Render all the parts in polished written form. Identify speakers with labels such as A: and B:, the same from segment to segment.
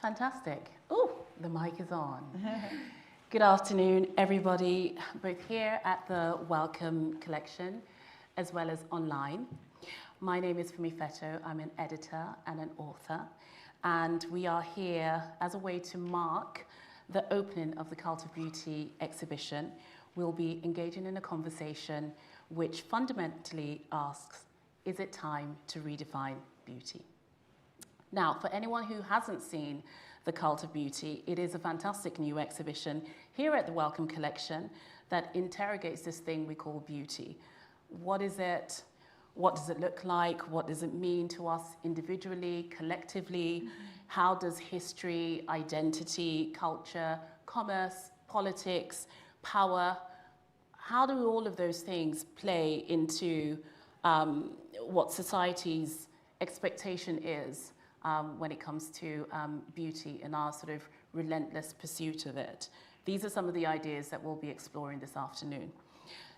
A: Fantastic. Oh, the mic is on. Good afternoon, everybody, both here at the Welcome Collection as well as online. My name is Funmi Fetto. I'm an editor and an author, and we are here as a way to mark the opening of the Cult of Beauty exhibition. We'll be engaging in a conversation which fundamentally asks, is it time to redefine beauty? Now, for anyone who hasn't seen the Cult of Beauty, it is a fantastic new exhibition here at the Welcome Collection that interrogates this thing we call beauty. What is it? What does it look like? What does it mean to us individually, collectively? How does history, identity, culture, commerce, politics, power, how do all of those things play into what society's expectation is when it comes to beauty and our sort of relentless pursuit of it? These are some of the ideas that we'll be exploring this afternoon.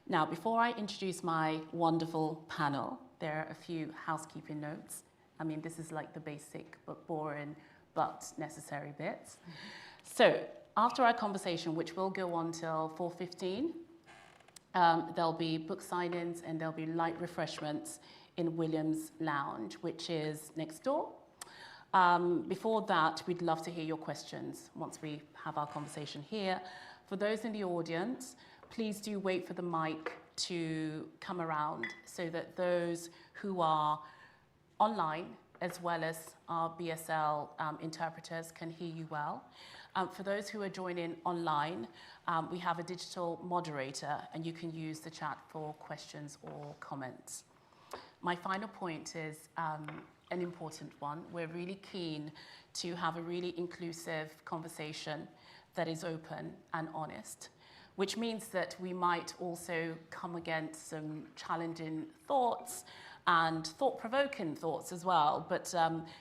A: Now, before I introduce my wonderful panel, there are a few housekeeping notes. I mean, this is like the basic but boring but necessary bits. So after our conversation, which will go on till 4:15, there'll be book signings and there'll be light refreshments in Williams Lounge, which is next door. Before that, we'd love to hear your questions once we have our conversation here. For those in the audience, please do wait for the mic to come around so that those who are online, as well as our BSL interpreters, can hear you well. For those who are joining online, we have a digital moderator, and you can use the chat for questions or comments. My final point is an important one. We're really keen to have a really inclusive conversation that is open and honest, which means that we might also come against some challenging thoughts and thought-provoking thoughts as well. But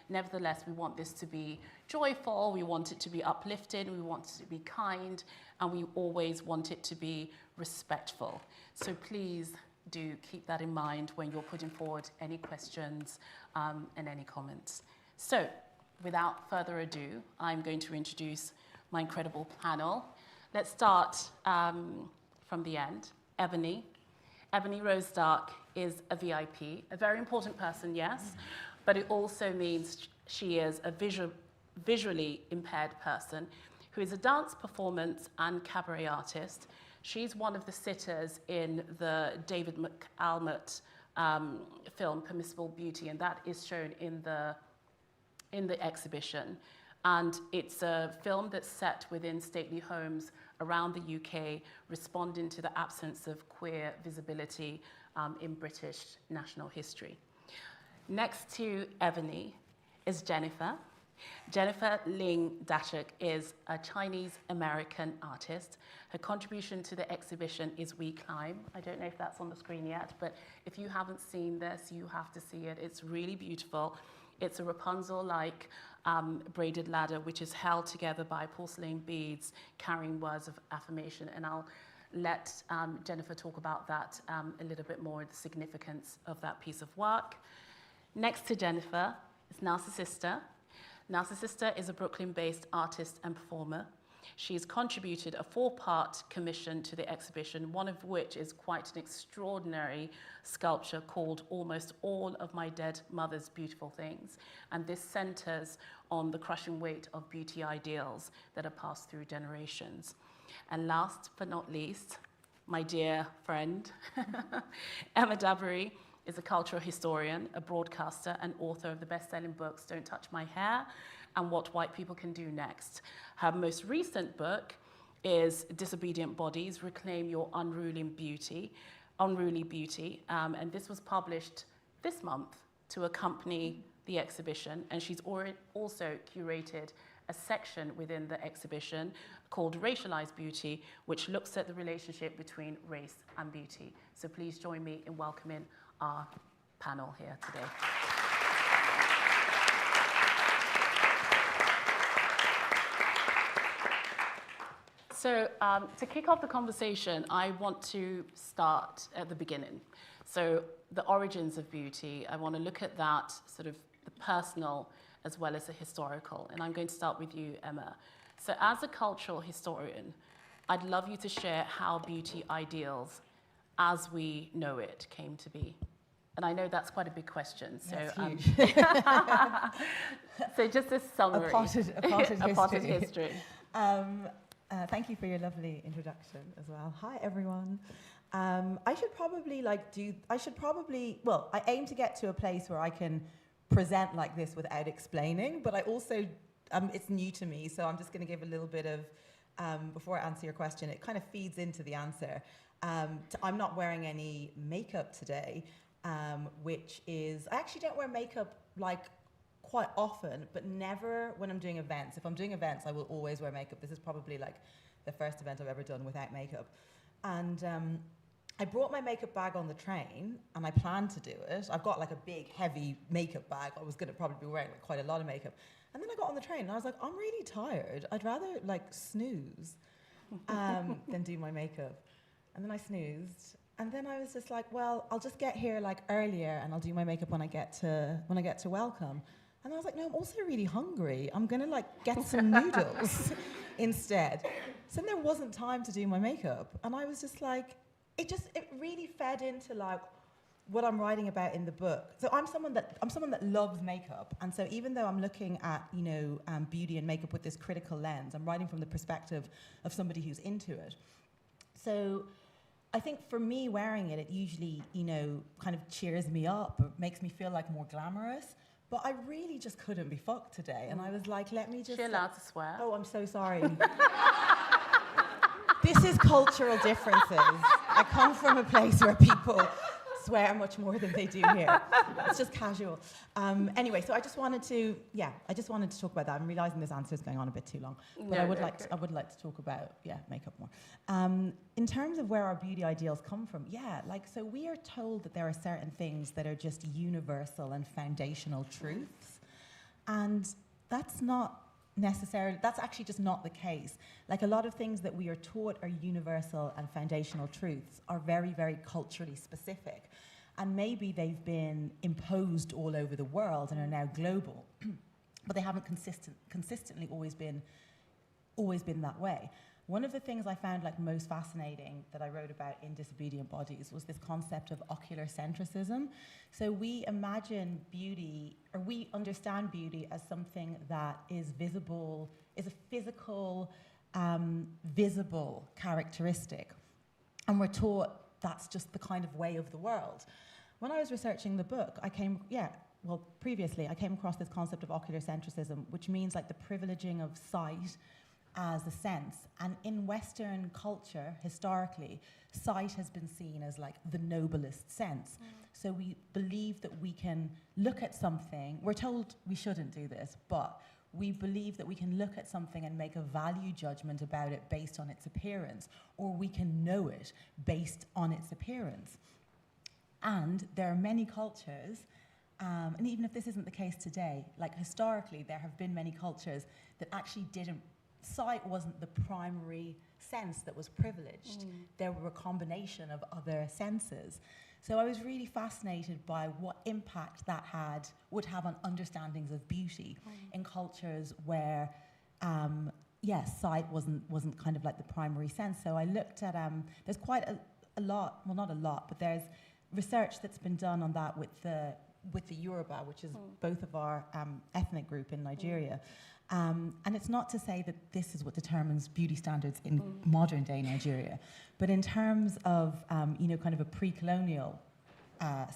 A: nevertheless, we want this to be joyful, we want it to be uplifting, we want it to be kind, and we always want it to be respectful. So please do keep that in mind when you're putting forward any questions and any comments. So without further ado, I'm going to introduce my incredible panel. Let's start from the end. Ebony. Ebony Rose Dark is a VIP, a very important person, yes, but it also means she is a visually impaired person who is a dance, performance, and cabaret artist. She's one of the sitters in the David McAlmont film, Permissible Beauty, and that is shown in the exhibition. And it's a film that's set within stately homes around the UK, responding to the absence of queer visibility in British national history. Next to Ebony is Jennifer. Jennifer Ling Datchuk is a Chinese-American artist. Her contribution to the exhibition is We Climb. I don't know if that's on the screen yet, but if you haven't seen this, you have to see it. It's really beautiful. It's a Rapunzel-like braided ladder, which is held together by porcelain beads carrying words of affirmation. And I'll let Jennifer talk about that a little bit more, the significance of that piece of work. Next to Jennifer is Narcissister. Narcissister is a Brooklyn-based artist and performer. She's contributed a 4-part commission to the exhibition, one of which is quite an extraordinary sculpture called Almost All of My Dead Mother's Beautiful Things. And this centers on the crushing weight of beauty ideals that are passed through generations. And last but not least, my dear friend, Emma Dabiri is a cultural historian, a broadcaster, and author of the best-selling books Don't Touch My Hair and What White People Can Do Next. Her most recent book is Disobedient Bodies, Reclaim Your Unruly Beauty, and this was published this month to accompany the exhibition, and she's also curated a section within the exhibition called Racialized Beauty, which looks at the relationship between race and beauty. So please join me in welcoming our panel here today. So to kick off the conversation, I want to start at the beginning. So the origins of beauty, I want to look at that, sort of the personal as well as a historical. And I'm going to start with you, Emma. So as a cultural historian, I'd love you to share how beauty ideals as we know it came to be. And I know that's quite a big question. So,
B: that's huge.
A: So just a summary.
B: A potted history. Thank you for your lovely introduction as well. Hi, everyone. I aim to get to a place where I can present like this without explaining, but I also, it's new to me, so I'm just going to give a little bit of, before I answer your question, it kind of feeds into the answer. I'm not wearing any makeup today, which is, I actually don't wear makeup like quite often, but never when I'm doing events. If I'm doing events, I will always wear makeup. This is probably like the first event I've ever done without makeup. And I brought my makeup bag on the train, and I planned to do it. I've got like a big, heavy makeup bag. I was going to probably be wearing like quite a lot of makeup. And then I got on the train, and I was like, I'm really tired. I'd rather like snooze than do my makeup. And then I snoozed. And then I was just like, well, I'll just get here like earlier, and I'll do my makeup when I get to welcome. And I was like, no, I'm also really hungry. I'm going to like get some noodles instead. So then there wasn't time to do my makeup. And I was just like, it really fed into like what I'm writing about in the book. So I'm someone that loves makeup. And so even though I'm looking at, beauty and makeup with this critical lens, I'm writing from the perspective of somebody who's into it. So I think for me, wearing it usually, kind of cheers me up, or makes me feel like more glamorous. But I really just couldn't be fucked today. And I was like, let me just...
A: You're allowed to swear.
B: Oh, I'm so sorry. This is cultural differences. I come from a place where people swear much more than they do here. It's just casual. Anyway, so I just wanted to talk about that. I'm realizing this answer is going on a bit too long, but I would like to talk about makeup more. In terms of where our beauty ideals come from, so we are told that there are certain things that are just universal and foundational truths, and that's actually just not the case. Like a lot of things that we are taught are universal and foundational truths are very, very culturally specific. And maybe they've been imposed all over the world and are now global, but they haven't consistently always been that way. One of the things I found like most fascinating that I wrote about in Disobedient Bodies was this concept of ocular centricism. So we imagine beauty, or we understand beauty as something that is visible, is a physical, visible characteristic. And we're taught that's just the kind of way of the world. When I was researching the book, previously I came across this concept of ocular centricism, which means like the privileging of sight as a sense. And in Western culture, historically, sight has been seen as like the noblest sense. So we believe that we can look at something, we're told we shouldn't do this, but we believe that we can look at something and make a value judgment about it based on its appearance, or we can know it based on its appearance. And there are many cultures, and even if this isn't the case today, like historically, there have been many cultures that actually sight wasn't the primary sense that was privileged. There were a combination of other senses. So I was really fascinated by what impact that would have on understandings of beauty in cultures where, sight wasn't kind of like the primary sense. So I looked at, there's quite a lot, well not a lot, but there's research that's been done on that with the Yoruba, which is both of our ethnic group in Nigeria. And it's not to say that this is what determines beauty standards in modern day Nigeria, but in terms of, kind of a pre-colonial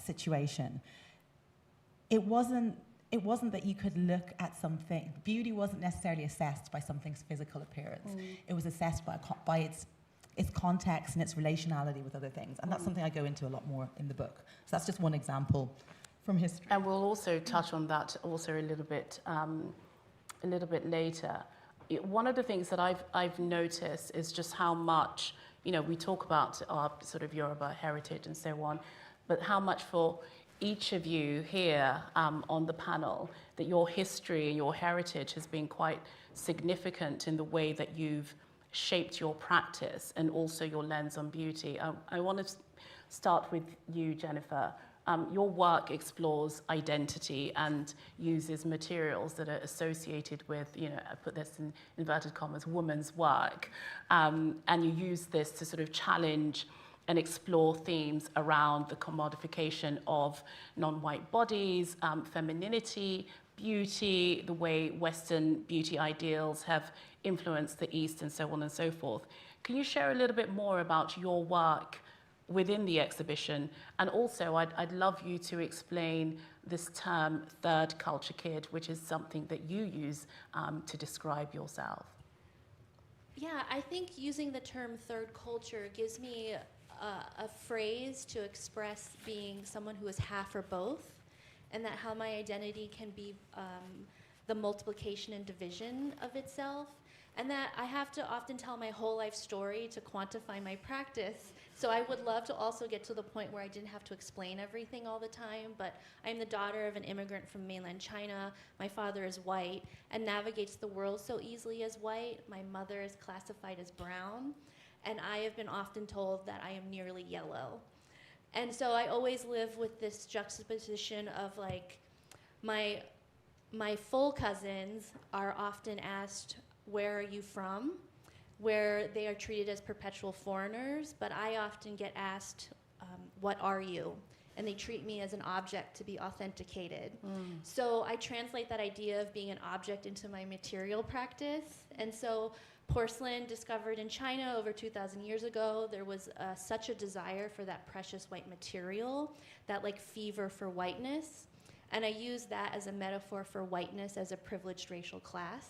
B: situation, it wasn't that you could look at something, beauty wasn't necessarily assessed by something's physical appearance. It was assessed by its context and its relationality with other things. And that's something I go into a lot more in the book. So that's just one example from history.
A: And we'll also touch on that also a little bit later. One of the things that I've noticed is just how much, we talk about our sort of Yoruba heritage and so on, but how much for each of you here on the panel, that your history and your heritage has been quite significant in the way that you've shaped your practice and also your lens on beauty. I want to start with you, Jennifer. your work explores identity and uses materials that are associated with, I put this in inverted commas, woman's work. And you use this to sort of challenge and explore themes around the commodification of non-white bodies, femininity, beauty, the way Western beauty ideals have influenced the East, and so on and so forth. Can you share a little bit more about your work within the exhibition? And also, I'd love you to explain this term, third culture kid, which is something that you use to describe yourself.
C: Yeah, I think using the term third culture gives me a phrase to express being someone who is half or both, and that how my identity can be the multiplication and division of itself, and that I have to often tell my whole life story to quantify my practice. So I would love to also get to the point where I didn't have to explain everything all the time, but I'm the daughter of an immigrant from mainland China. My father is white and navigates the world so easily as white. My mother is classified as brown, and I have been often told that I am nearly yellow. And so I always live with this juxtaposition of like, my full cousins are often asked, where are you from? Where they are treated as perpetual foreigners, but I often get asked, what are you? And they treat me as an object to be authenticated. So I translate that idea of being an object into my material practice. And so porcelain discovered in China over 2,000 years ago, there was such a desire for that precious white material, that like fever for whiteness. And I use that as a metaphor for whiteness as a privileged racial class.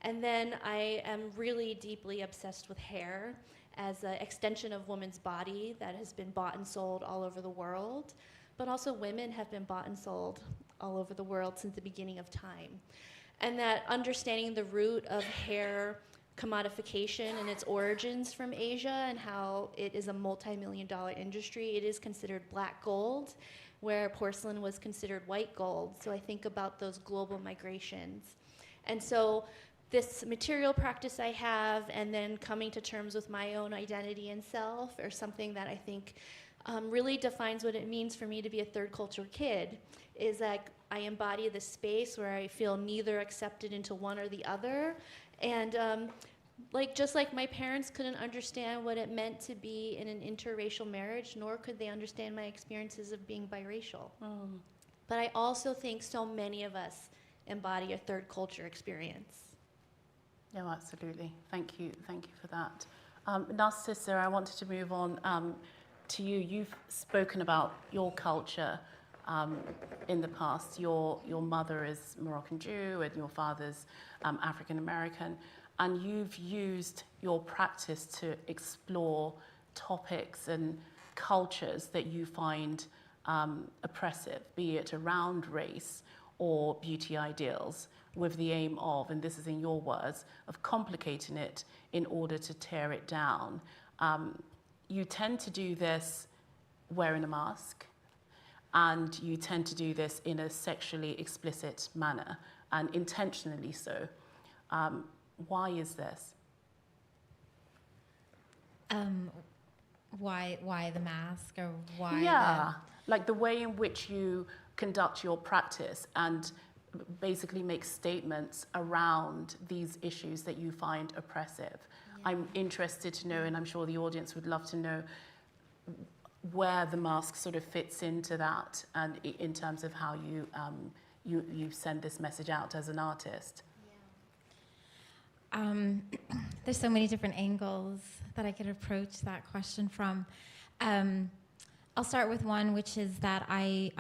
C: And then I am really deeply obsessed with hair as an extension of woman's body that has been bought and sold all over the world. But also women have been bought and sold all over the world since the beginning of time. And that understanding the root of hair commodification and its origins from Asia and how it is a multi-million-dollar industry. It is considered black gold, where porcelain was considered white gold. So I think about those global migrations. And so this material practice I have, and then coming to terms with my own identity and self, are something that I think really defines what it means for me to be a third culture kid, is that I embody this space where I feel neither accepted into one or the other. And just like my parents couldn't understand what it meant to be in an interracial marriage, nor could they understand my experiences of being biracial. But I also think so many of us embody a third culture experience.
A: No, absolutely. Thank you for that. Narcissister, I wanted to move on to you. You've spoken about your culture in the past. Your mother is Moroccan Jew and your father's African American, and you've used your practice to explore topics and cultures that you find oppressive, be it around race or beauty ideals, with the aim of, and this is in your words, of complicating it in order to tear it down. You tend to do this wearing a mask, and you tend to do this in a sexually explicit manner, and intentionally so. Why is this?
D: Why the mask, or why?
A: Yeah, like the way in which you conduct your practice and basically make statements around these issues that you find oppressive. Yeah. I'm interested to know, and I'm sure the audience would love to know, where the mask sort of fits into that, and in terms of how you send this message out as an artist.
D: There's so many different angles that I could approach that question from. I'll start with one, which is that I,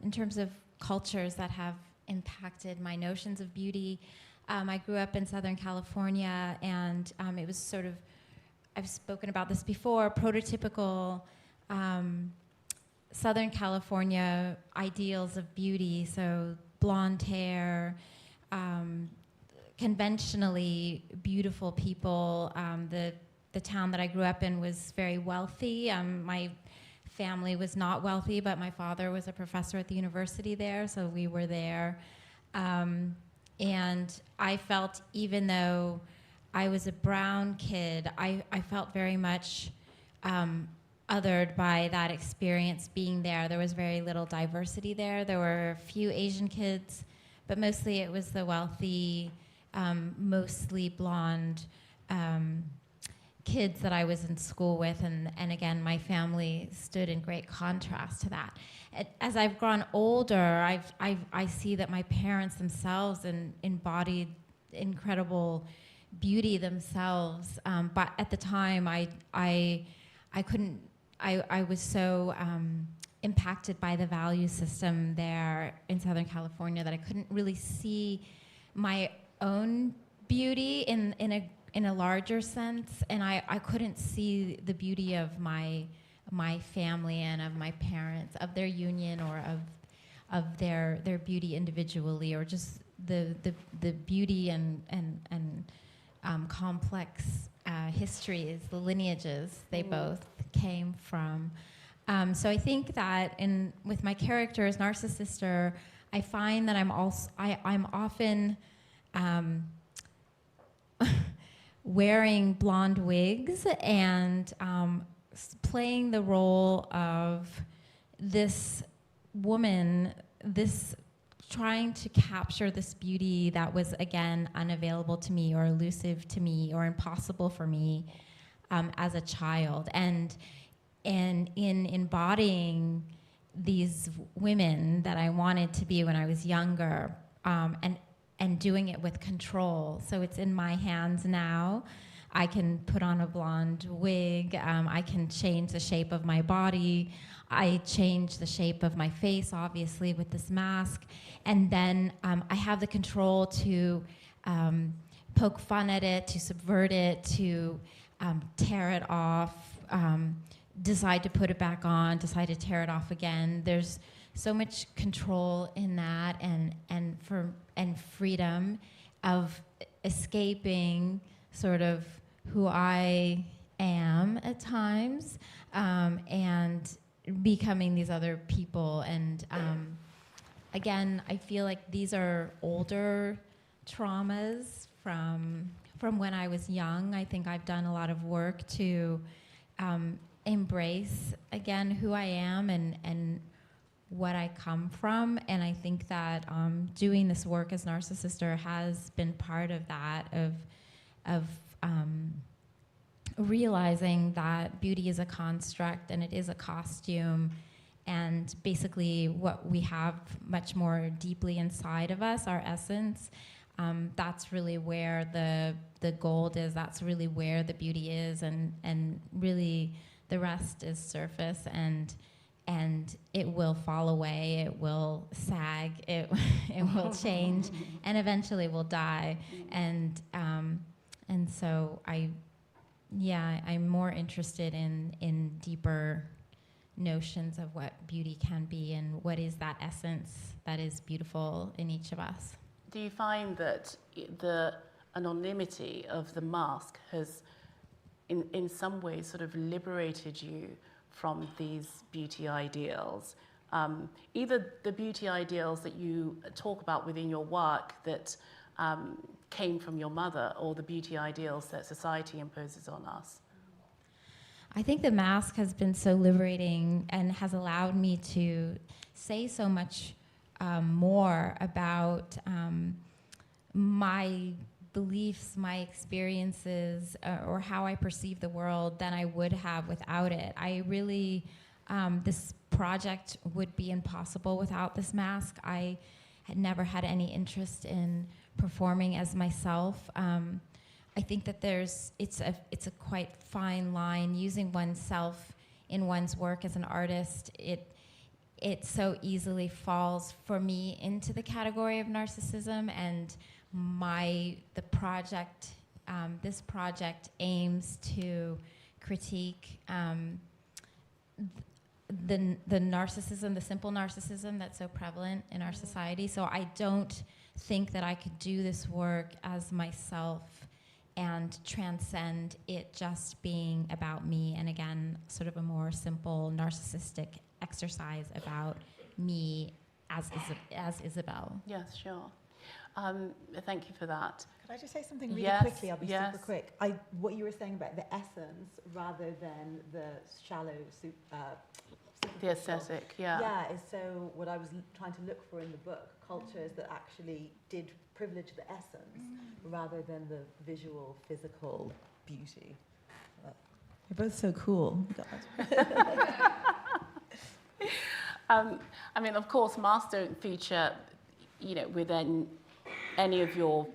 D: in terms of cultures that have impacted my notions of beauty, I grew up in Southern California, and it was sort of, I've spoken about this before, prototypical Southern California ideals of beauty, so blonde hair, conventionally beautiful people. The town that I grew up in was very wealthy. My family was not wealthy, but my father was a professor at the university there, so we were there. And I felt, even though I was a brown kid, I felt very much othered by that experience being there. There was very little diversity there. There were a few Asian kids, but mostly it was the wealthy, mostly blonde kids that I was in school with, and again, my family stood in great contrast to that. As I've grown older, I see that my parents themselves embodied incredible beauty themselves, but at the time, I was so impacted by the value system there in Southern California that I couldn't really see my own beauty in a larger sense, and I couldn't see the beauty of my family and of my parents, of their union, or of their beauty individually, or just the beauty and complex histories, the lineages they both came from. So I think that with my character as Narcissister, I find that I'm often wearing blonde wigs and playing the role of this woman, trying to capture this beauty that was, again, unavailable to me or elusive to me or impossible for me as a child. And in embodying these women that I wanted to be when I was younger, and doing it with control. So it's in my hands now. I can put on a blonde wig. I can change the shape of my body. I change the shape of my face, obviously, with this mask. And then I have the control to poke fun at it, to subvert it, to tear it off, decide to put it back on, decide to tear it off again. There's so much control in that, and freedom of escaping sort of who I am at times, and becoming these other people. And again, I feel like these are older traumas from when I was young. I think I've done a lot of work to embrace, again, who I am and what I come from, and I think that doing this work as Narcissister has been part of that, of realizing that beauty is a construct and it is a costume, and basically what we have much more deeply inside of us, our essence, that's really where the gold is, that's really where the beauty is, and really the rest is surface, and it will fall away, it will sag, it will change, and eventually will die. And so I'm more interested in deeper notions of what beauty can be and what is that essence that is beautiful in each of us.
A: Do you find that the anonymity of the mask has, in some ways, sort of liberated you from these beauty ideals? Either the beauty ideals that you talk about within your work that came from your mother, or the beauty ideals that society imposes on us?
D: I think the mask has been so liberating and has allowed me to say so much more about my beliefs, my experiences, or how I perceive the world than I would have without it. I really, this project would be impossible without this mask. I had never had any interest in performing as myself. I think that it's a quite fine line using oneself in one's work as an artist. It so easily falls for me into the category of narcissism, and this project aims to critique the narcissism, the simple narcissism that's so prevalent in our society. So I don't think that I could do this work as myself and transcend it just being about me, and again, sort of a more simple narcissistic exercise about me as Isabel.
A: Yes, sure. Thank you for that.
B: Could I just say something really
A: Yes,
B: quickly? I'll be
A: yes.
B: super quick. What you were saying about the essence rather than the shallow,
A: The aesthetic, yeah.
B: Yeah, is so what I was trying to look for in the book, cultures that actually did privilege the essence rather than the visual, physical beauty. You're both so cool.
A: I mean, of course, masks don't feature, within any of your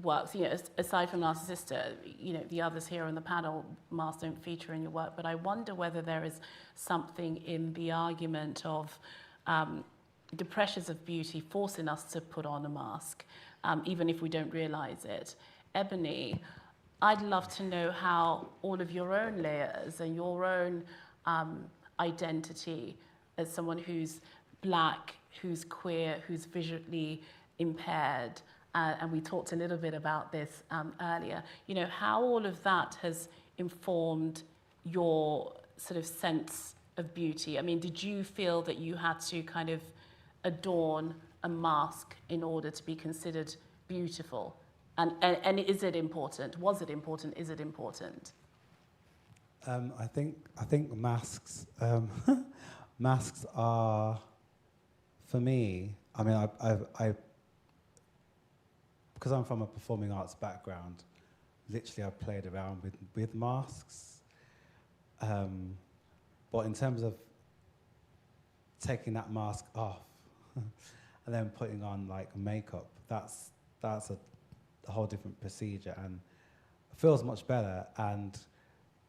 A: works. Aside from Narcissister, the others here on the panel, masks don't feature in your work. But I wonder whether there is something in the argument of the pressures of beauty forcing us to put on a mask, even if we don't realize it. Ebony, I'd love to know how all of your own layers and your own identity as someone who's Black, who's queer, who's visually impaired, and we talked a little bit about this earlier, how all of that has informed your sort of sense of beauty. I mean, did you feel that you had to kind of adorn a mask in order to be considered beautiful? And is it important? Was it important? Is it important?
E: I think masks masks are, for me, I mean, I because I'm from a performing arts background, literally I've played around with masks. But in terms of taking that mask off and then putting on like makeup, that's a whole different procedure and feels much better. And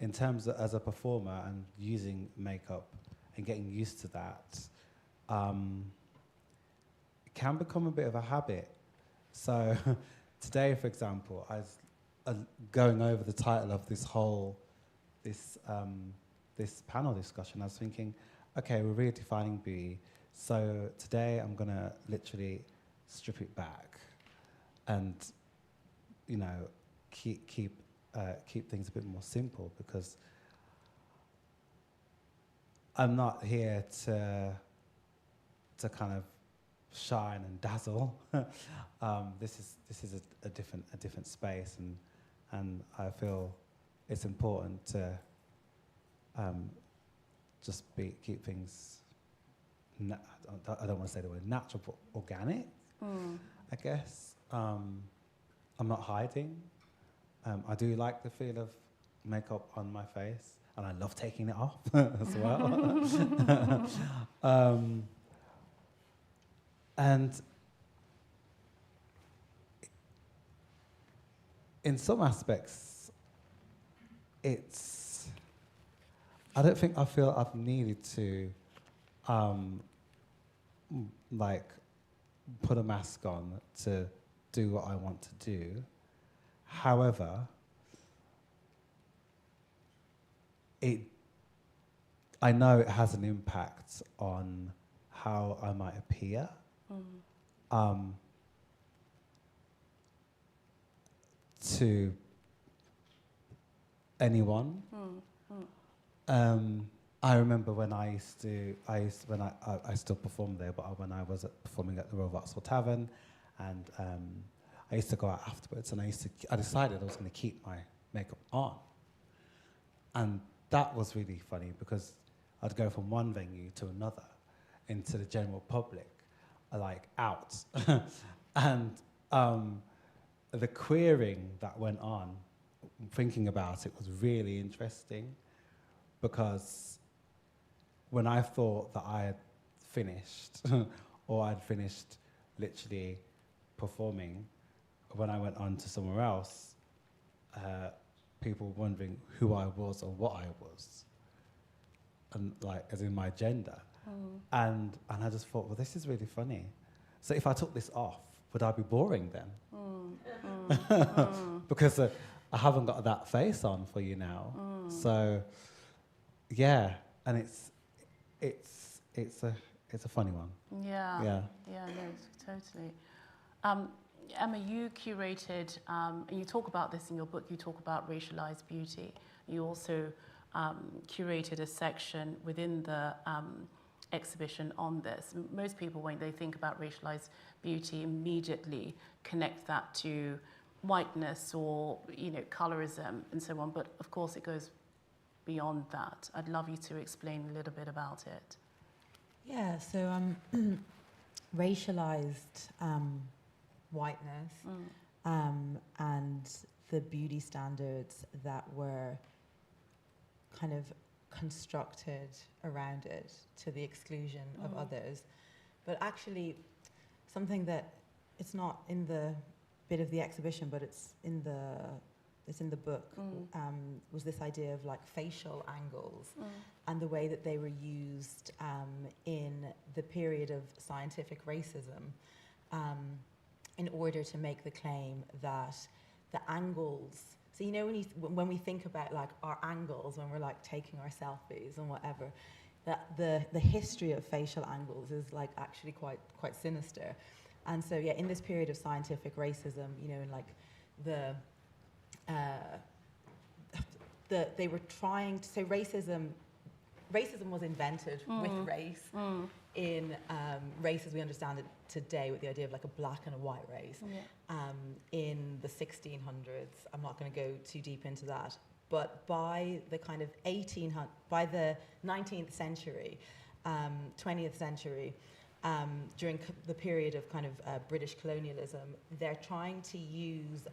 E: in terms of as a performer and using makeup and getting used to that, it can become a bit of a habit. So today, for example, I was going over the title of this panel discussion. I was thinking, okay, we're redefining beauty. So today I'm gonna literally strip it back and, keep things a bit more simple, because I'm not here to kind of shine and dazzle. This is a different space, and I feel it's important to just keep things. I don't want to say the word natural, but organic. I guess I'm not hiding. I do like the feel of makeup on my face, and I love taking it off as well. And in some aspects, I don't think I feel I've needed to like put a mask on to do what I want to do. However, I know it has an impact on how I might appear. To anyone. I remember when I still performed there, but when I was performing at the Royal Vauxhall Tavern, and I used to go out afterwards, and I decided I was going to keep my makeup on, and that was really funny because I'd go from one venue to another, into the general public, like out, and the queering that went on, thinking about it, was really interesting, because when I thought that I had finished, or I'd finished literally performing, when I went on to somewhere else, people were wondering who I was or what I was, and like as in my gender. And I just thought, well, this is really funny. So if I took this off, would I be boring then? Because I haven't got that face on for you now. So yeah, and it's a funny one.
A: Yeah, no, totally. Emma, you curated, and you talk about this in your book, you talk about racialized beauty. You also curated a section within the exhibition on this. Most people, when they think about racialized beauty, immediately connect that to whiteness or, you know, colorism and so on. But of course, it goes beyond that. I'd love you to explain a little bit about it.
B: Yeah, so racialized whiteness and the beauty standards that were kind of constructed around it to the exclusion of others. But actually, something that it's not in the bit of the exhibition, but it's in the book, was this idea of like facial angles and the way that they were used in the period of scientific racism in order to make the claim that the angles. So, you know, when we think about like our angles, when we're like taking our selfies and whatever, that the history of facial angles is like actually quite sinister. And so, yeah, in this period of scientific racism, you know, in like they were trying to say racism was invented with race in race as we understand it today, with the idea of like a black and a white race. In the 1600s, I'm not going to go too deep into that, but by the kind of by the 19th century, 20th century, during the period of kind of British colonialism, they're trying to use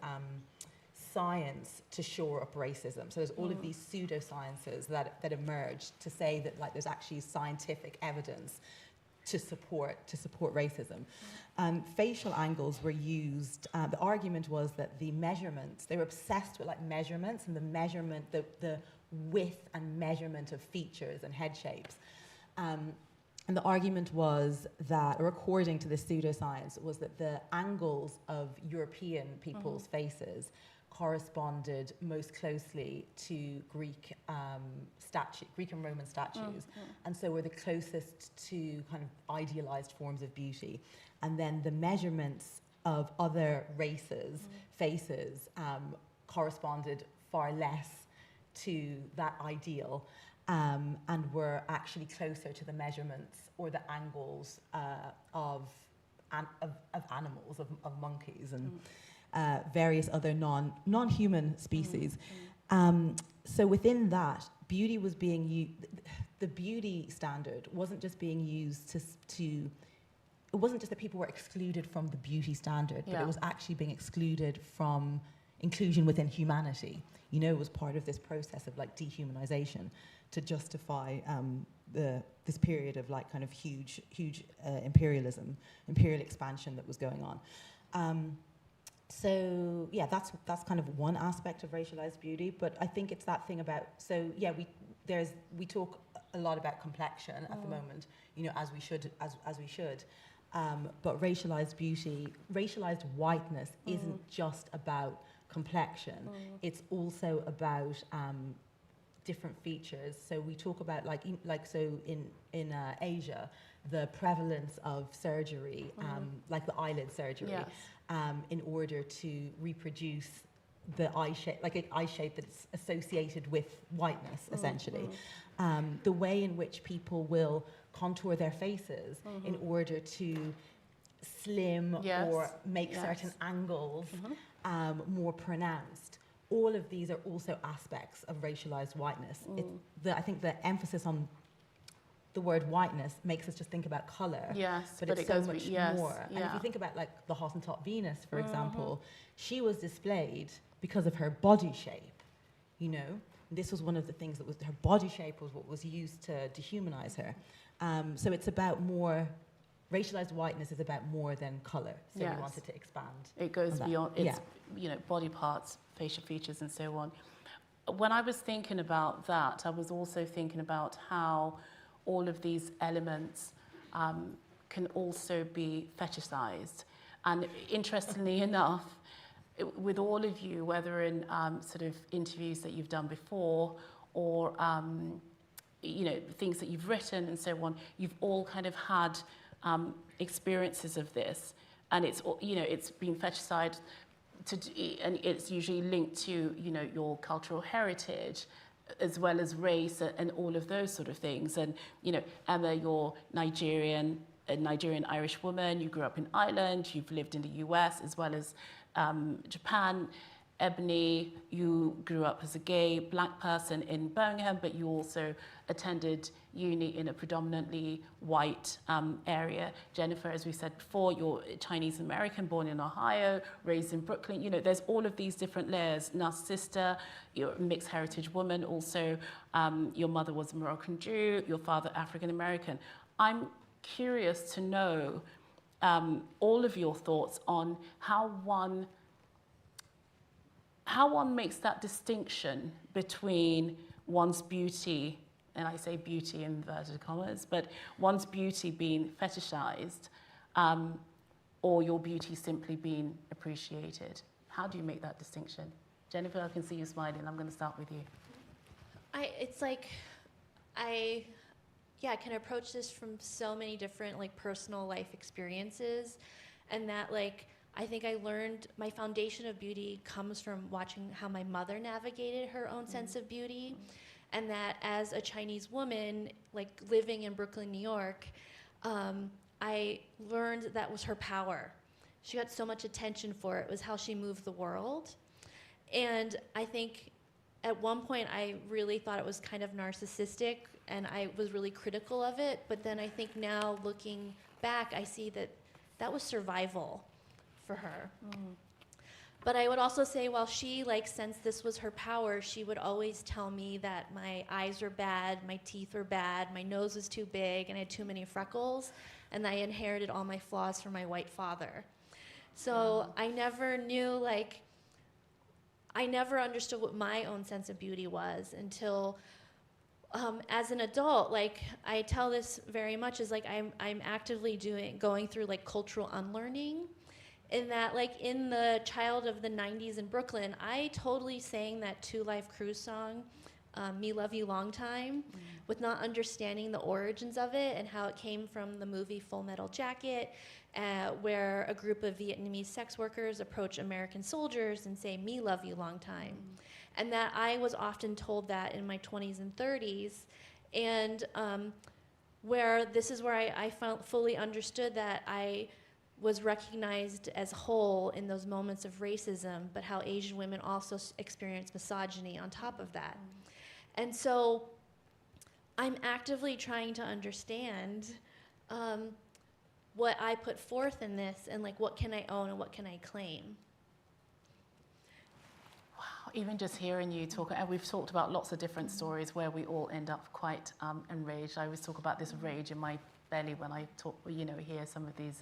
B: science to shore up racism. So there's all of these pseudosciences that emerged to say that like there's actually scientific evidence to support racism. Facial angles were used. The argument was that the measurements, they were obsessed with like measurements and the measurement, the width and measurement of features and head shapes. And the argument was that, or according to the pseudoscience, was that the angles of European people's faces corresponded most closely to Greek and Roman statues, and so were the closest to kind of idealized forms of beauty. And then the measurements of other races' faces corresponded far less to that ideal, and were actually closer to the measurements or the angles of animals, of monkeys and various other non-human species. So within that, beauty was being used. The beauty standard wasn't just being used to. It wasn't just that people were excluded from the beauty standard, but it was actually being excluded from inclusion within humanity. You know, it was part of this process of like dehumanization to justify this period of like kind of huge imperial expansion that was going on. So yeah, that's kind of one aspect of racialized beauty, but I think it's that thing about, so yeah, we talk a lot about complexion at the moment, you know, as we should. But racialized beauty, racialized whiteness isn't just about complexion. It's also about different features. So we talk about so in Asia, the prevalence of surgery, like the eyelid surgery, in order to reproduce the eye shape, like an eye shape that's associated with whiteness, essentially. The way in which people will contour their faces in order to slim or make certain angles more pronounced. All of these are also aspects of racialized whiteness. I think the emphasis on the word whiteness makes us just think about color, but it's so much more. And if you think about like the Hottentot Venus, for example, she was displayed because of her body shape, you know. This was one of the things that was, her body shape was what was used to dehumanize her. So it's about more, racialized whiteness is about more than color. So we wanted to expand.
A: It goes beyond, it's, you know, body parts, facial features and so on. When I was thinking about that, I was also thinking about how all of these elements can also be fetishized. And interestingly enough, with all of you, whether in sort of interviews that you've done before or, you know, things that you've written and so on, you've all kind of had experiences of this. And it's, you know, it's been fetishized and it's usually linked to, you know, your cultural heritage, as well as race and all of those sort of things. And, you know, Emma, you're a Nigerian Irish woman. You grew up in Ireland. You've lived in the US as well as Japan. Ebony, you grew up as a gay black person in Birmingham, but you also attended uni in a predominantly white area. Jennifer, as we said before, you're Chinese American, born in Ohio, raised in Brooklyn. You know, there's all of these different layers. Narcissister, you're a mixed heritage woman also. Your mother was a Moroccan Jew, your father African American. I'm curious to know all of your thoughts on how one makes that distinction between one's beauty, and I say beauty in inverted commas, but one's beauty being fetishized, or your beauty simply being appreciated. How do you make that distinction? Jennifer, I can see you smiling. I'm going to start with you.
C: I can approach this from so many different like personal life experiences, and that like I think I learned my foundation of beauty comes from watching how my mother navigated her own sense of beauty, and that as a Chinese woman, like living in Brooklyn, New York, I learned that was her power. She got so much attention for it. It was how she moved the world. And I think at one point I really thought it was kind of narcissistic, and I was really critical of it. But then I think now looking back, I see that that was survival for her. But I would also say, while she like sensed this was her power, she would always tell me that my eyes were bad, my teeth were bad, my nose was too big, and I had too many freckles, and I inherited all my flaws from my white father. So I never knew, like, I never understood what my own sense of beauty was until as an adult. Like, I tell this very much is like I'm actively going through like cultural unlearning. In that, like, in the child of the 90s in Brooklyn, I totally sang that Two Life Crew song, Me Love You Long Time, with not understanding the origins of it and how it came from the movie Full Metal Jacket, where a group of Vietnamese sex workers approach American soldiers and say, Me love you long time. And that I was often told that in my 20s and 30s. And where this is where I fully understood that I was recognized as whole in those moments of racism, but how Asian women also experience misogyny on top of that. And so I'm actively trying to understand what I put forth in this, and like what can I own and what can I claim.
A: Wow, even just hearing you talk, and we've talked about lots of different stories where we all end up quite enraged. I always talk about this rage in my belly when I talk, you know, hear some of these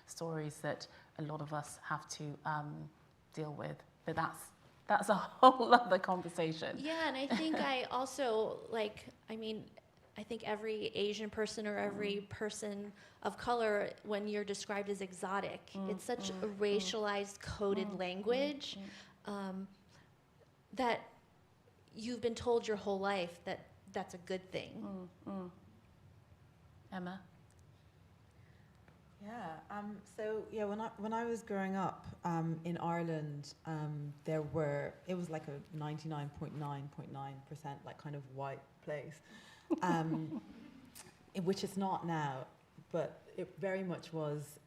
A: stories that a lot of us have to deal with. But that's a whole other conversation.
C: Yeah, and I think I also, like, I mean, I think every Asian person or every person of color, when you're described as exotic, it's such a racialized, coded language that you've been told your whole life that that's a good thing.
A: Emma?
B: Yeah. When I was growing up in Ireland, it was like a 99.9.9% like kind of white place, which it's not now, but it very much was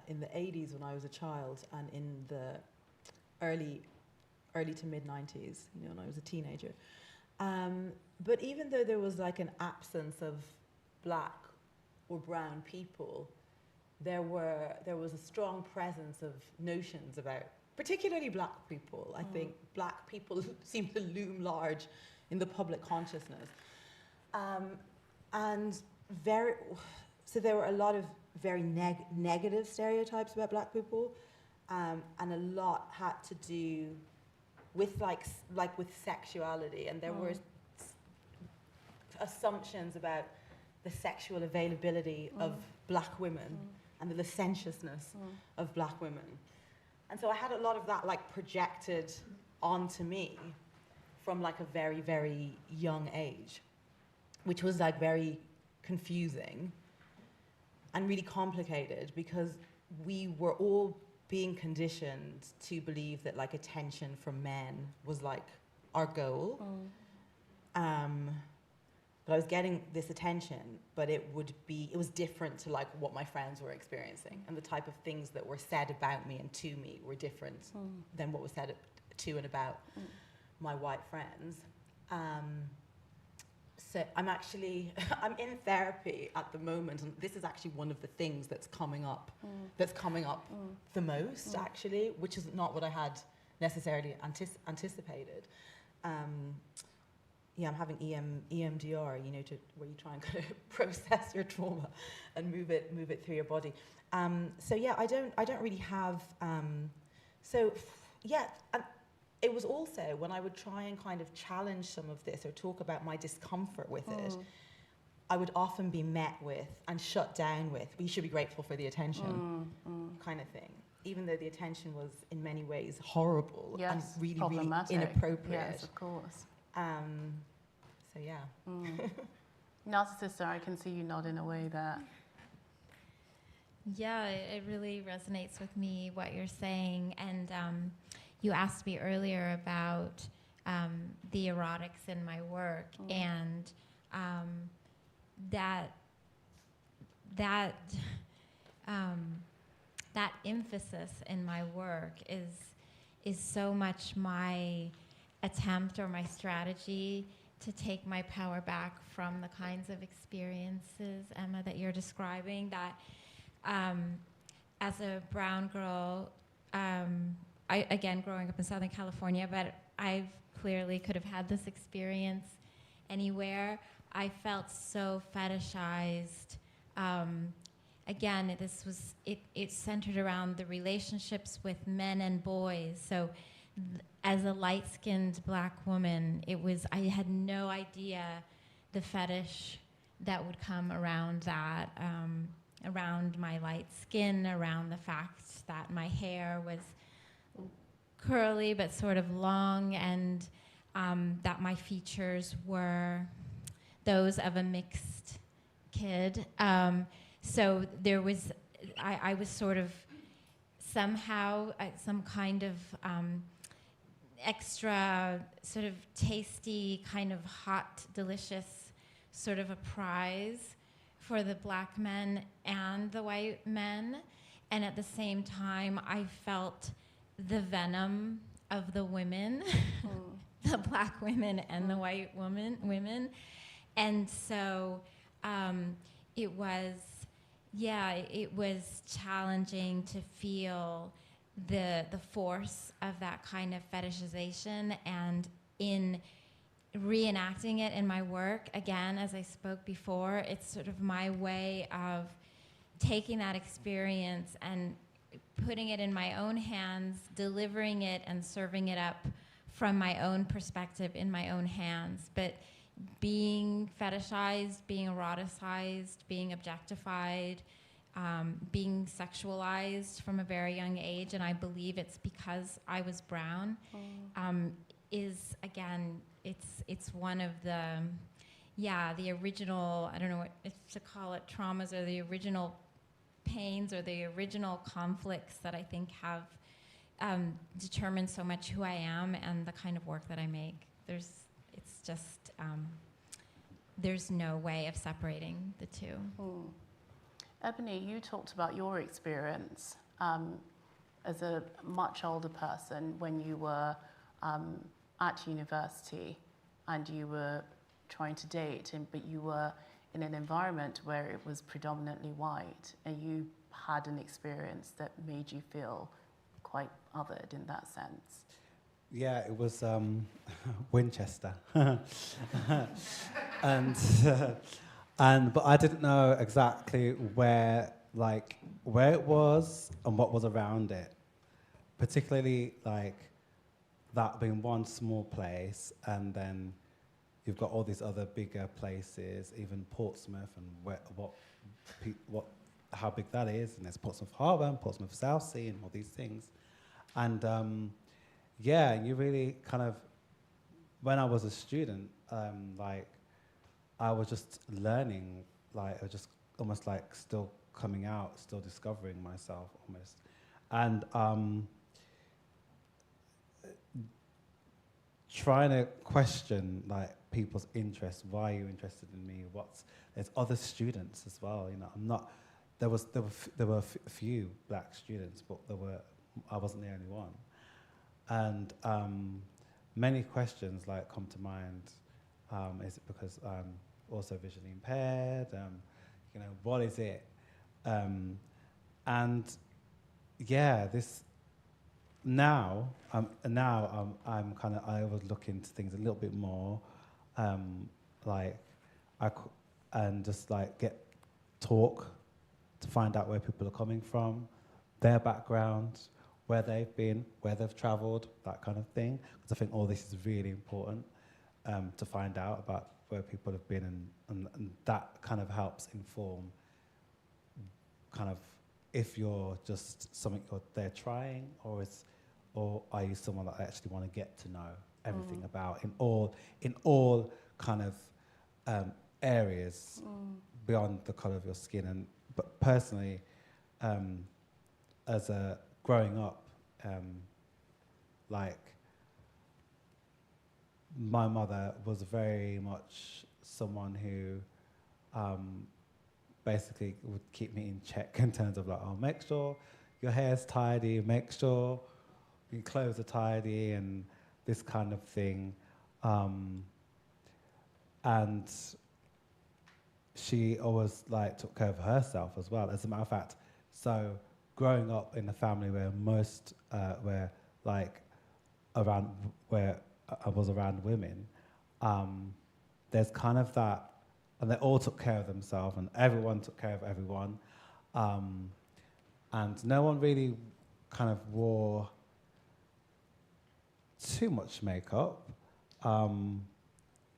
B: in the 80s when I was a child, and in the early to mid 90s, you know, when I was a teenager. But even though there was like an absence of black or brown people, there was a strong presence of notions about, particularly black people. I think black people seem to loom large in the public consciousness. So there were a lot of very negative stereotypes about black people, and a lot had to do with like with sexuality, and there were assumptions about the sexual availability of black women and the licentiousness of black women. And so I had a lot of that like projected onto me from like a very, very young age, which was like very confusing and really complicated, because we were all being conditioned to believe that like attention from men was like our goal. But I was getting this attention, but it was different to like what my friends were experiencing, and the type of things that were said about me and to me were different than what was said to and about my white friends. So I'm in therapy at the moment, and this is actually one of the things that's coming up the most, actually, which is not what I had necessarily anticipated. I'm having EMDR, where you try and kind of process your trauma and move it through your body. I don't really have. It was also when I would try and kind of challenge some of this or talk about my discomfort with it, I would often be met with and shut down with, "You should be grateful for the attention," kind of thing. Even though the attention was in many ways horrible and really, really inappropriate.
A: Yes, of course. Narcissister, I can see you nodding away there.
D: Yeah, it really resonates with me what you're saying. And you asked me earlier about the erotics in my work, and that emphasis in my work is so much my attempt or my strategy to take my power back from the kinds of experiences, Emma, that you're describing. That as a brown girl, growing up in Southern California, but I clearly could have had this experience anywhere. I felt so fetishized. It centered around the relationships with men and boys. So as a light-skinned black woman, I had no idea the fetish that would come around that, around my light skin, around the fact that my hair was curly but sort of long, and that my features were those of a mixed kid. So there was, I was sort of somehow some kind of extra sort of tasty, kind of hot, delicious sort of a prize for the black men and the white men. And at the same time, I felt the venom of the women, the black women and the white women. And so it was challenging to feel the force of that kind of fetishization, and in reenacting it in my work, again, as I spoke before, it's sort of my way of taking that experience and putting it in my own hands, delivering it and serving it up from my own perspective in my own hands. But being fetishized, being eroticized, being objectified, being sexualized from a very young age, and I believe it's because I was brown, is, again, it's one of the original, I don't know what to call it, traumas, or the original pains or the original conflicts that I think have determined so much who I am and the kind of work that I make. There's no way of separating the two.
A: Ebony, you talked about your experience as a much older person when you were at university and you were trying to date, but you were in an environment where it was predominantly white, and you had an experience that made you feel quite othered in that sense.
E: Yeah, it was Winchester, but I didn't know exactly where it was and what was around it, particularly like that being one small place, and then you've got all these other bigger places, even Portsmouth, and how big that is, and there's Portsmouth Harbour and Portsmouth Southsea and all these things, and you really kind of, when I was a student, I was just learning, I was just almost like still coming out, still discovering myself almost, and trying to question people's interests. Why are you interested in me? There's other students as well. You know, there were a few black students, but I wasn't the only one. And many questions like come to mind. Is it because I'm also visually impaired? You know, what is it? And yeah, now I'm kind of, I would look into things a little bit more, and just like talk to find out where people are coming from, their background, where they've been, where they've travelled, that kind of thing. Because I think all this is really important to find out about where people have been, and that kind of helps inform kind of if you're just something they're trying, or are you someone that I actually want to get to know everything about in all kind of areas beyond the colour of your skin. But personally, as a growing up, like my mother was very much someone who basically would keep me in check in terms of like, oh, make sure your hair's tidy, make sure your clothes are tidy, and this kind of thing. And she always like took care of herself as well. As a matter of fact, so growing up in a family where I was around women, there's kind of that, and they all took care of themselves, and everyone took care of everyone, and no one really kind of wore too much makeup.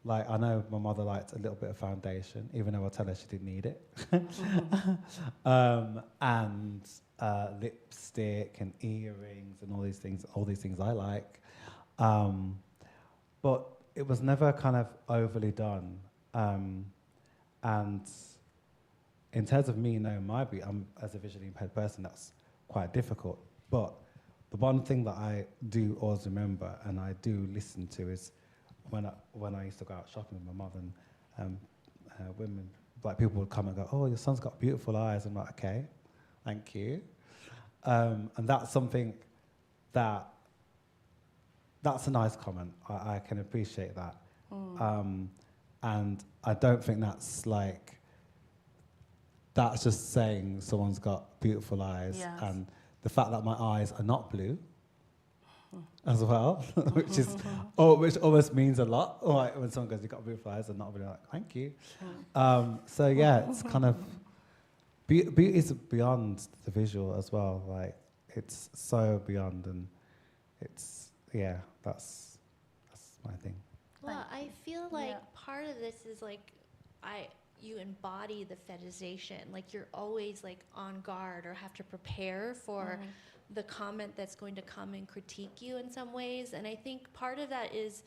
E: Like, I know my mother liked a little bit of foundation, even though I tell her she didn't need it. And lipstick and earrings and all these things I like. But it was never kind of overly done. And in terms of me knowing my beauty, as a visually impaired person, that's quite difficult. But the one thing that I do always remember and I do listen to is when I used to go out shopping with my mother, and women, like people would come and go, oh, your son's got beautiful eyes. I'm like, okay, thank you. And that's something that's a nice comment. I can appreciate that. And I don't think that's just saying someone's got beautiful eyes. Yes. And the fact that my eyes are not blue as well, which almost means a lot. Like when someone goes, you've got beautiful eyes, and not really like, thank you. So yeah, it's kind of, beauty is beyond the visual as well. Like, it's so beyond, and it's, yeah, that's my thing.
C: Well, I feel like part of this is like, you embody the fetishization. Like, you're always like on guard or have to prepare for the comment that's going to come and critique you in some ways. And I think part of that is,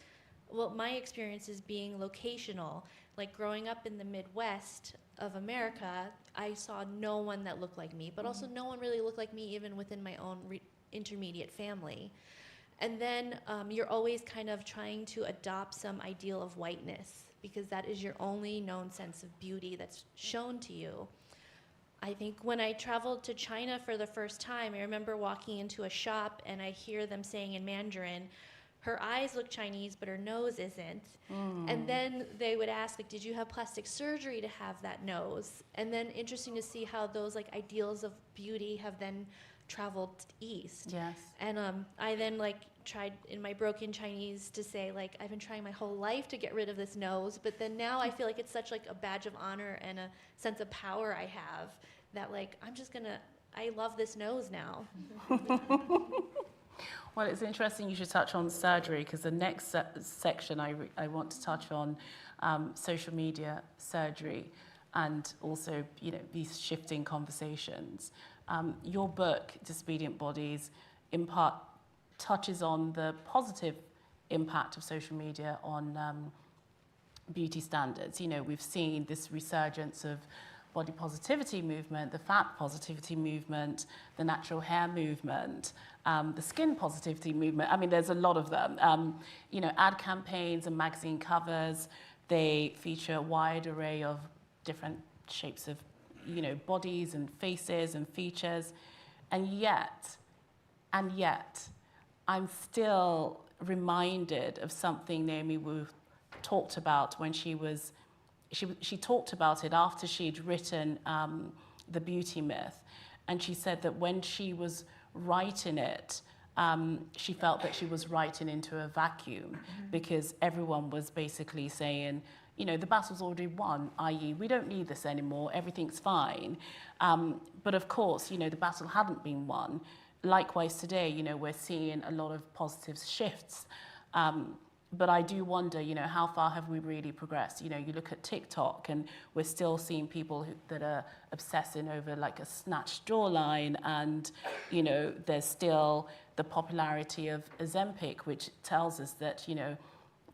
C: well, my experience is being locational. Like, growing up in the Midwest of America, I saw no one that looked like me, but also no one really looked like me even within my own intermediate family. And then you're always kind of trying to adopt some ideal of whiteness, because that is your only known sense of beauty that's shown to you. I think when I traveled to China for the first time, I remember walking into a shop and I hear them saying in Mandarin, her eyes look Chinese, but her nose isn't. And then they would ask, like, did you have plastic surgery to have that nose? And then interesting to see how those like ideals of beauty have then traveled east. Yes. And I then like tried in my broken Chinese to say, like, I've been trying my whole life to get rid of this nose, but then now I feel like it's such like a badge of honor and a sense of power I have that, like, I love this nose now.
A: Well, it's interesting you should touch on surgery, because the next section I want to touch on social media surgery, and also, you know, these shifting conversations. Your book, Disobedient Bodies, in part touches on the positive impact of social media on beauty standards. You know, we've seen this resurgence of body positivity movement, the fat positivity movement, the natural hair movement, the skin positivity movement. I mean, there's a lot of them. You know, ad campaigns and magazine covers, they feature a wide array of different shapes of, you know, bodies and faces and features. And yet, I'm still reminded of something Naomi Wu talked about when she talked about it after she'd written The Beauty Myth. And she said that when she was writing it, she felt that she was writing into a vacuum because everyone was basically saying, you know, the battle's already won, i.e. we don't need this anymore, everything's fine. But of course, you know, the battle hadn't been won. Likewise today, you know, we're seeing a lot of positive shifts. But I do wonder, you know, how far have we really progressed? You know, you look at TikTok and we're still seeing people that are obsessing over like a snatched jawline, and, you know, there's still the popularity of Ozempic, which tells us that, you know,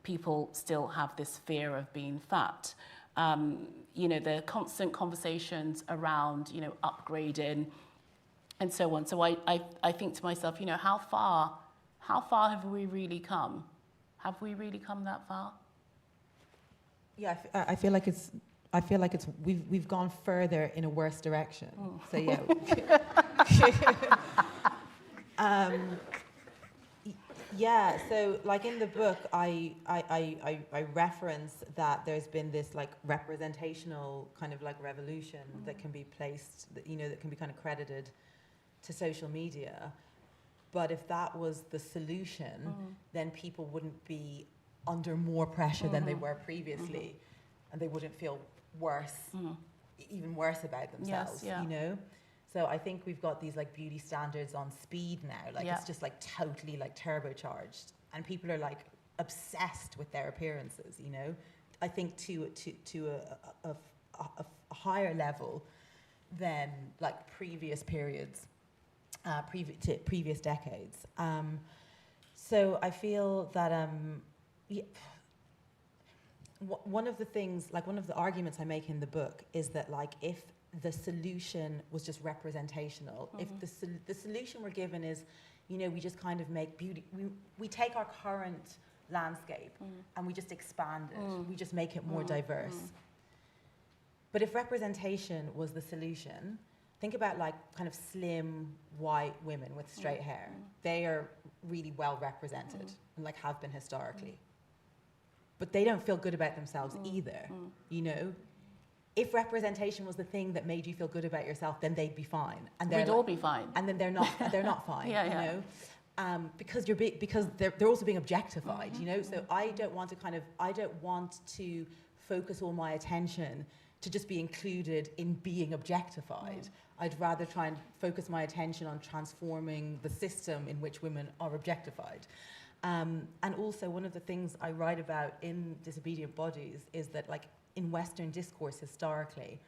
A: people still have this fear of being fat. You know, the constant conversations around, you know, upgrading and so on. So I think to myself, you know, how far have we really come? Have we really come that far?
B: Yeah, I feel like it's we've gone further in a worse direction. So yeah. Yeah, so like in the book, I reference that there's been this like representational kind of like revolution that can be placed, that, you know, that can be kind of credited to social media. But if that was the solution, then people wouldn't be under more pressure than they were previously, and they wouldn't feel worse, even worse about themselves, you know? So I think we've got these like beauty standards on speed now, like it's just like totally like turbocharged, and people are like obsessed with their appearances, you know? I think to a higher level than like previous periods. Previous decades. So I feel that one of the things, like one of the arguments I make in the book is that like if the solution was just representational, if the solution we're given is, you know, we just kind of make beauty, we take our current landscape and we just expand it, we just make it more diverse. But if representation was the solution, think about like kind of slim white women with straight hair. They are really well represented and like have been historically. But they don't feel good about themselves either, you know? If representation was the thing that made you feel good about yourself, then they'd be fine. And
A: we'd all be fine.
B: And then they're not fine, you know? Because because they're also being objectified, you know? So I don't want to focus all my attention to just be included in being objectified. I'd rather try and focus my attention on transforming the system in which women are objectified. And also one of the things I write about in Disobedient Bodies is that like in Western discourse historically,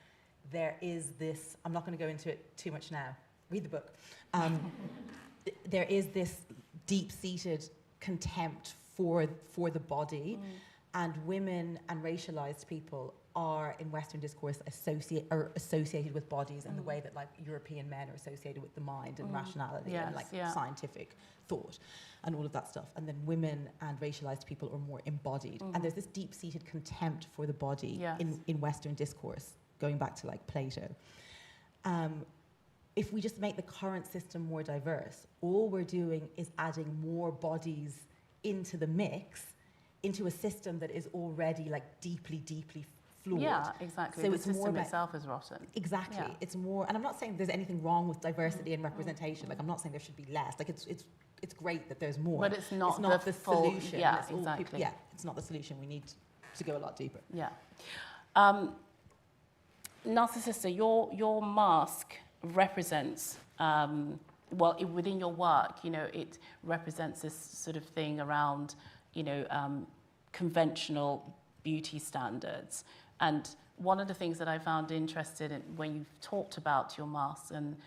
B: there is this, I'm not going to go into it too much now, read the book. There is this deep-seated contempt for the body, and women and racialized people are in Western discourse associated with bodies in the way that like European men are associated with the mind and rationality and like scientific thought and all of that stuff. And then women and racialized people are more embodied. And there's this deep-seated contempt for the body in Western discourse, going back to like Plato. If we just make the current system more diverse, all we're doing is adding more bodies into the mix, into a system that is already like deeply, deeply flawed.
A: Yeah, exactly. So the system itself is rotten.
B: Exactly. Yeah. It's more, and I'm not saying there's anything wrong with diversity and representation. Like I'm not saying there should be less. Like it's great that there's more.
A: But it's not
B: the solution.
A: Yeah, exactly.
B: It's not the solution. We need to go a lot deeper.
A: Yeah. Narcissister, your mask represents, within your work, you know, it represents this sort of thing around, you know, conventional beauty standards. And one of the things that I found interesting when you've talked about your masks and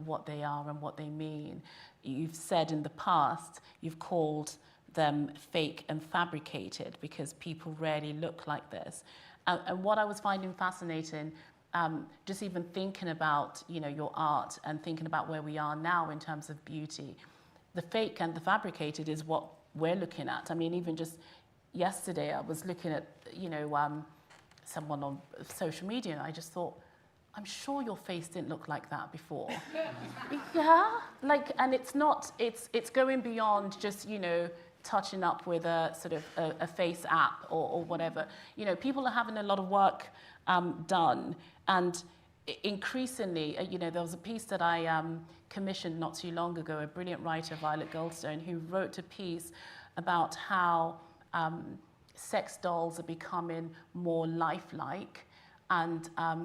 A: what they are and what they mean, you've said in the past, you've called them fake and fabricated because people rarely look like this. And what I was finding fascinating, just even thinking about, you know, your art and thinking about where we are now in terms of beauty, the fake and the fabricated is what we're looking at. I mean, even just yesterday, I was looking at, you know, someone on social media, and I just thought, I'm sure your face didn't look like that before. Yeah, like, and it's not, it's going beyond just, you know, touching up with a sort of a face app or whatever. You know, people are having a lot of work done, and increasingly, you know, there was a piece that I commissioned not too long ago, a brilliant writer, Violet Goldstone, who wrote a piece about how sex dolls are becoming more lifelike, and a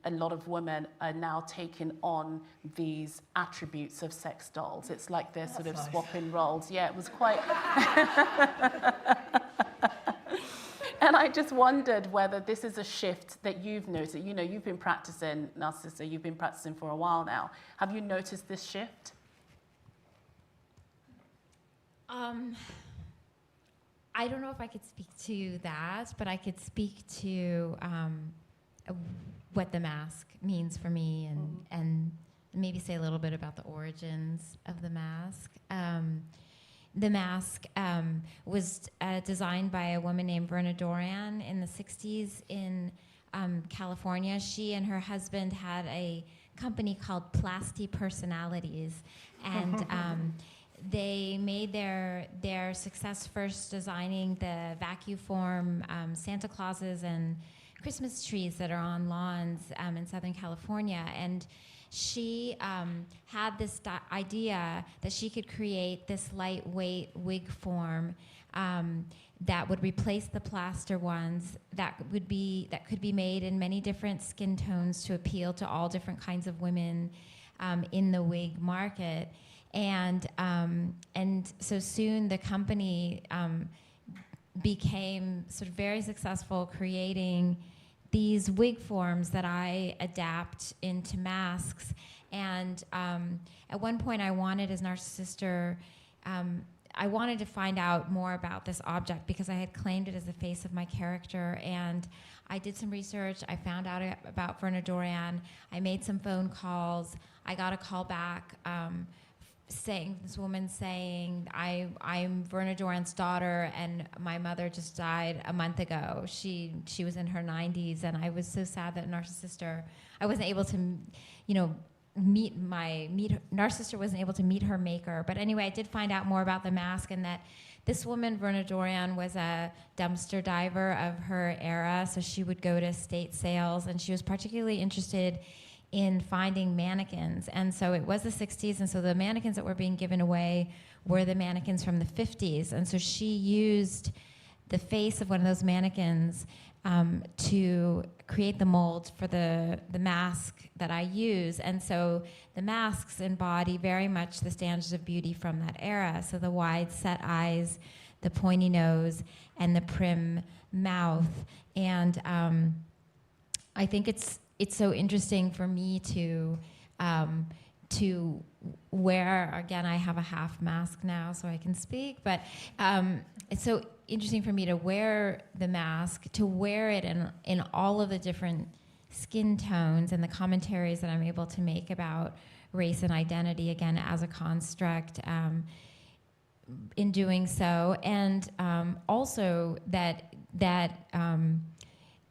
A: lot of women are now taking on these attributes of sex dolls. It's like they're sort of
B: nice.
A: Swapping roles. Yeah, it was quite... And I just wondered whether this is a shift that you've noticed. You know, you've been practicing, Narcissister, you've been practicing for a while now. Have you noticed this shift?
D: I don't know if I could speak to that, but I could speak to what the mask means for me, and maybe say a little bit about the origins of the mask. The mask was designed by a woman named Verna Doran in the 60s in California. She and her husband had a company called Plasti Personalities, and they made their success first designing the vacuum form Santa Clauses and Christmas trees that are on lawns in Southern California. And she had this idea that she could create this lightweight wig form that would replace the plaster ones, that could be made in many different skin tones to appeal to all different kinds of women in the wig market. And so soon the company became sort of very successful creating these wig forms that I adapt into masks. And at one point I wanted, as Narcissister, I wanted to find out more about this object because I had claimed it as the face of my character. And I did some research. I found out about Verna Doran. I made some phone calls. I got a call back this woman saying, I'm Verna Doran's daughter, and my mother just died a month ago. She was in her 90s, and I was so sad that Narcissister, I wasn't able to, you know, Narcissister wasn't able to meet her maker. But anyway, I did find out more about the mask, and that this woman, Verna Doran, was a dumpster diver of her era, so she would go to estate sales, and she was particularly interested in finding mannequins. And so it was the 60s, and so the mannequins that were being given away were the mannequins from the 50s. And so she used the face of one of those mannequins to create the mold for the mask that I use. And so the masks embody very much the standards of beauty from that era. So the wide set eyes, the pointy nose, and the prim mouth. And I think it's so interesting for me to wear, again, I have a half mask now so I can speak, but it's so interesting for me to wear the mask, to wear it in all of the different skin tones and the commentaries that I'm able to make about race and identity, again, as a construct in doing so. And also that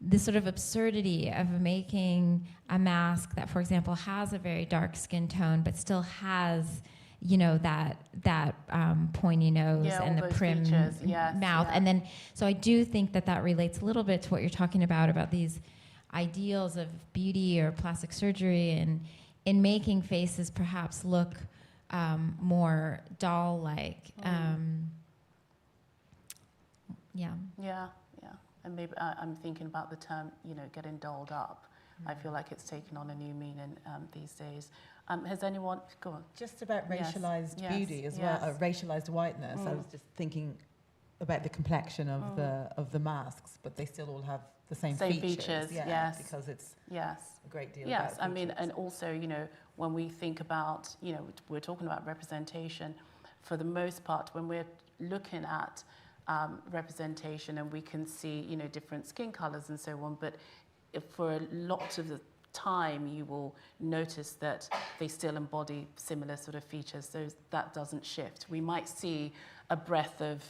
D: the sort of absurdity of making a mask that, for example, has a very dark skin tone, but still has, you know, that pointy nose and the prim mouth. And then, so I do think that relates a little bit to what you're talking about these ideals of beauty or plastic surgery, and in making faces perhaps look more doll-like.
A: And maybe I'm thinking about the term, you know, getting dolled up. I feel like it's taken on a new meaning these days. Has anyone, go on.
B: Just about racialized beauty as well, racialized whiteness. I was just thinking about the complexion of the masks, but they still all have the same features. Because it's a great deal about
A: I mean, and also, you know, when we think about, you know, we're talking about representation, for the most part, when we're looking at representation, and we can see, you know, different skin colors and so on, but if for a lot of the time you will notice that they still embody similar sort of features, so that doesn't shift. We might see a breadth of,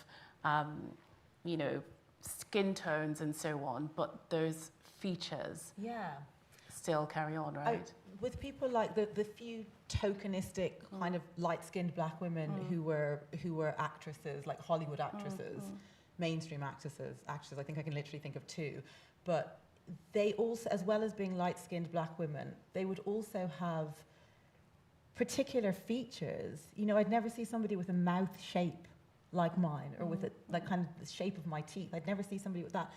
A: you know, skin tones and so on, but those features still carry on, right?
B: With people like the few tokenistic kind of light-skinned black women who were actresses, like Hollywood actresses, mainstream actresses, I think I can literally think of two, but they also, as well as being light-skinned black women, they would also have particular features. You know, I'd never see somebody with a mouth shape like mine, or with like kind of the shape of my teeth. I'd never see somebody with that.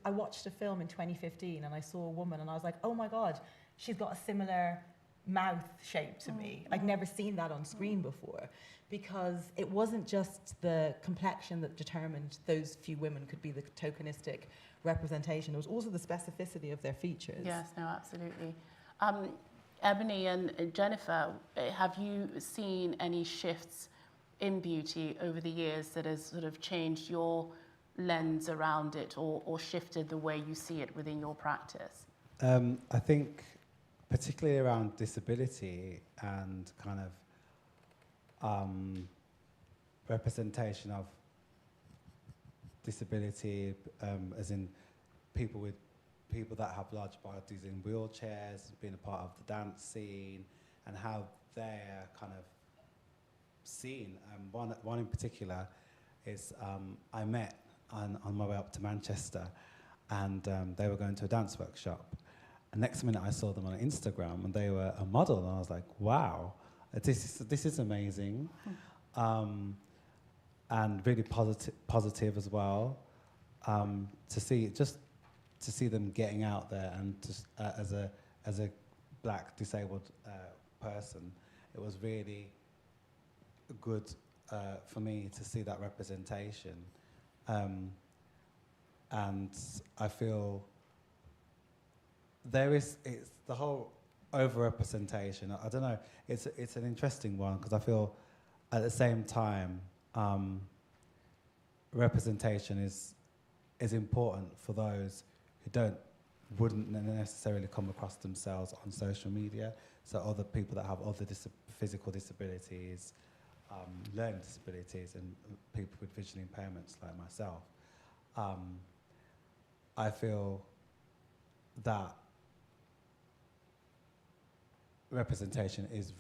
B: I watched a film in 2015 and I saw a woman and I was like, oh my God, she's got a similar mouth shape to me. I'd never seen that on screen before, because it wasn't just the complexion that determined those few women could be the tokenistic representation. It was also the specificity of their features.
A: Yes, no, absolutely. Ebony and Jennifer, have you seen any shifts in beauty over the years that has sort of changed your lens around it, or shifted the way you see it within your practice?
E: I think particularly around disability and kind of representation of disability, as in people that have large bodies in wheelchairs, being a part of the dance scene, and how they're kind of seen. One in particular is I met on my way up to Manchester, and they were going to a dance workshop. And next minute I saw them on Instagram, and they were a model, and I was like, wow, this is amazing. And really positive as well, to see them getting out there, and just as a black disabled person, it was really good for me to see that representation, and I feel it's the whole overrepresentation. I don't know. It's an interesting one, because I feel at the same time, representation is important for those who wouldn't necessarily come across themselves on social media. So other people that have other physical disabilities, learning disabilities, and people with visual impairments like myself. I feel that representation is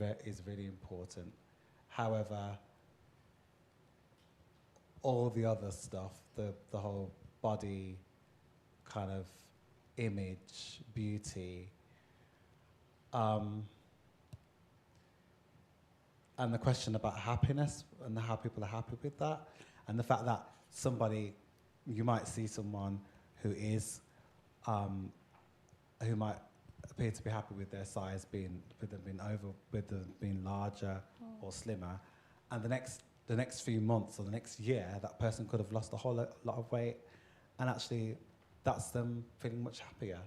E: really important. However, all the other stuff, the whole body kind of image, beauty, and the question about happiness and how people are happy with that, and the fact that you might see someone who might appear to be happy with their size being larger or slimmer, and the next few months or the next year, that person could have lost a whole lot of weight, and actually that's them feeling much happier.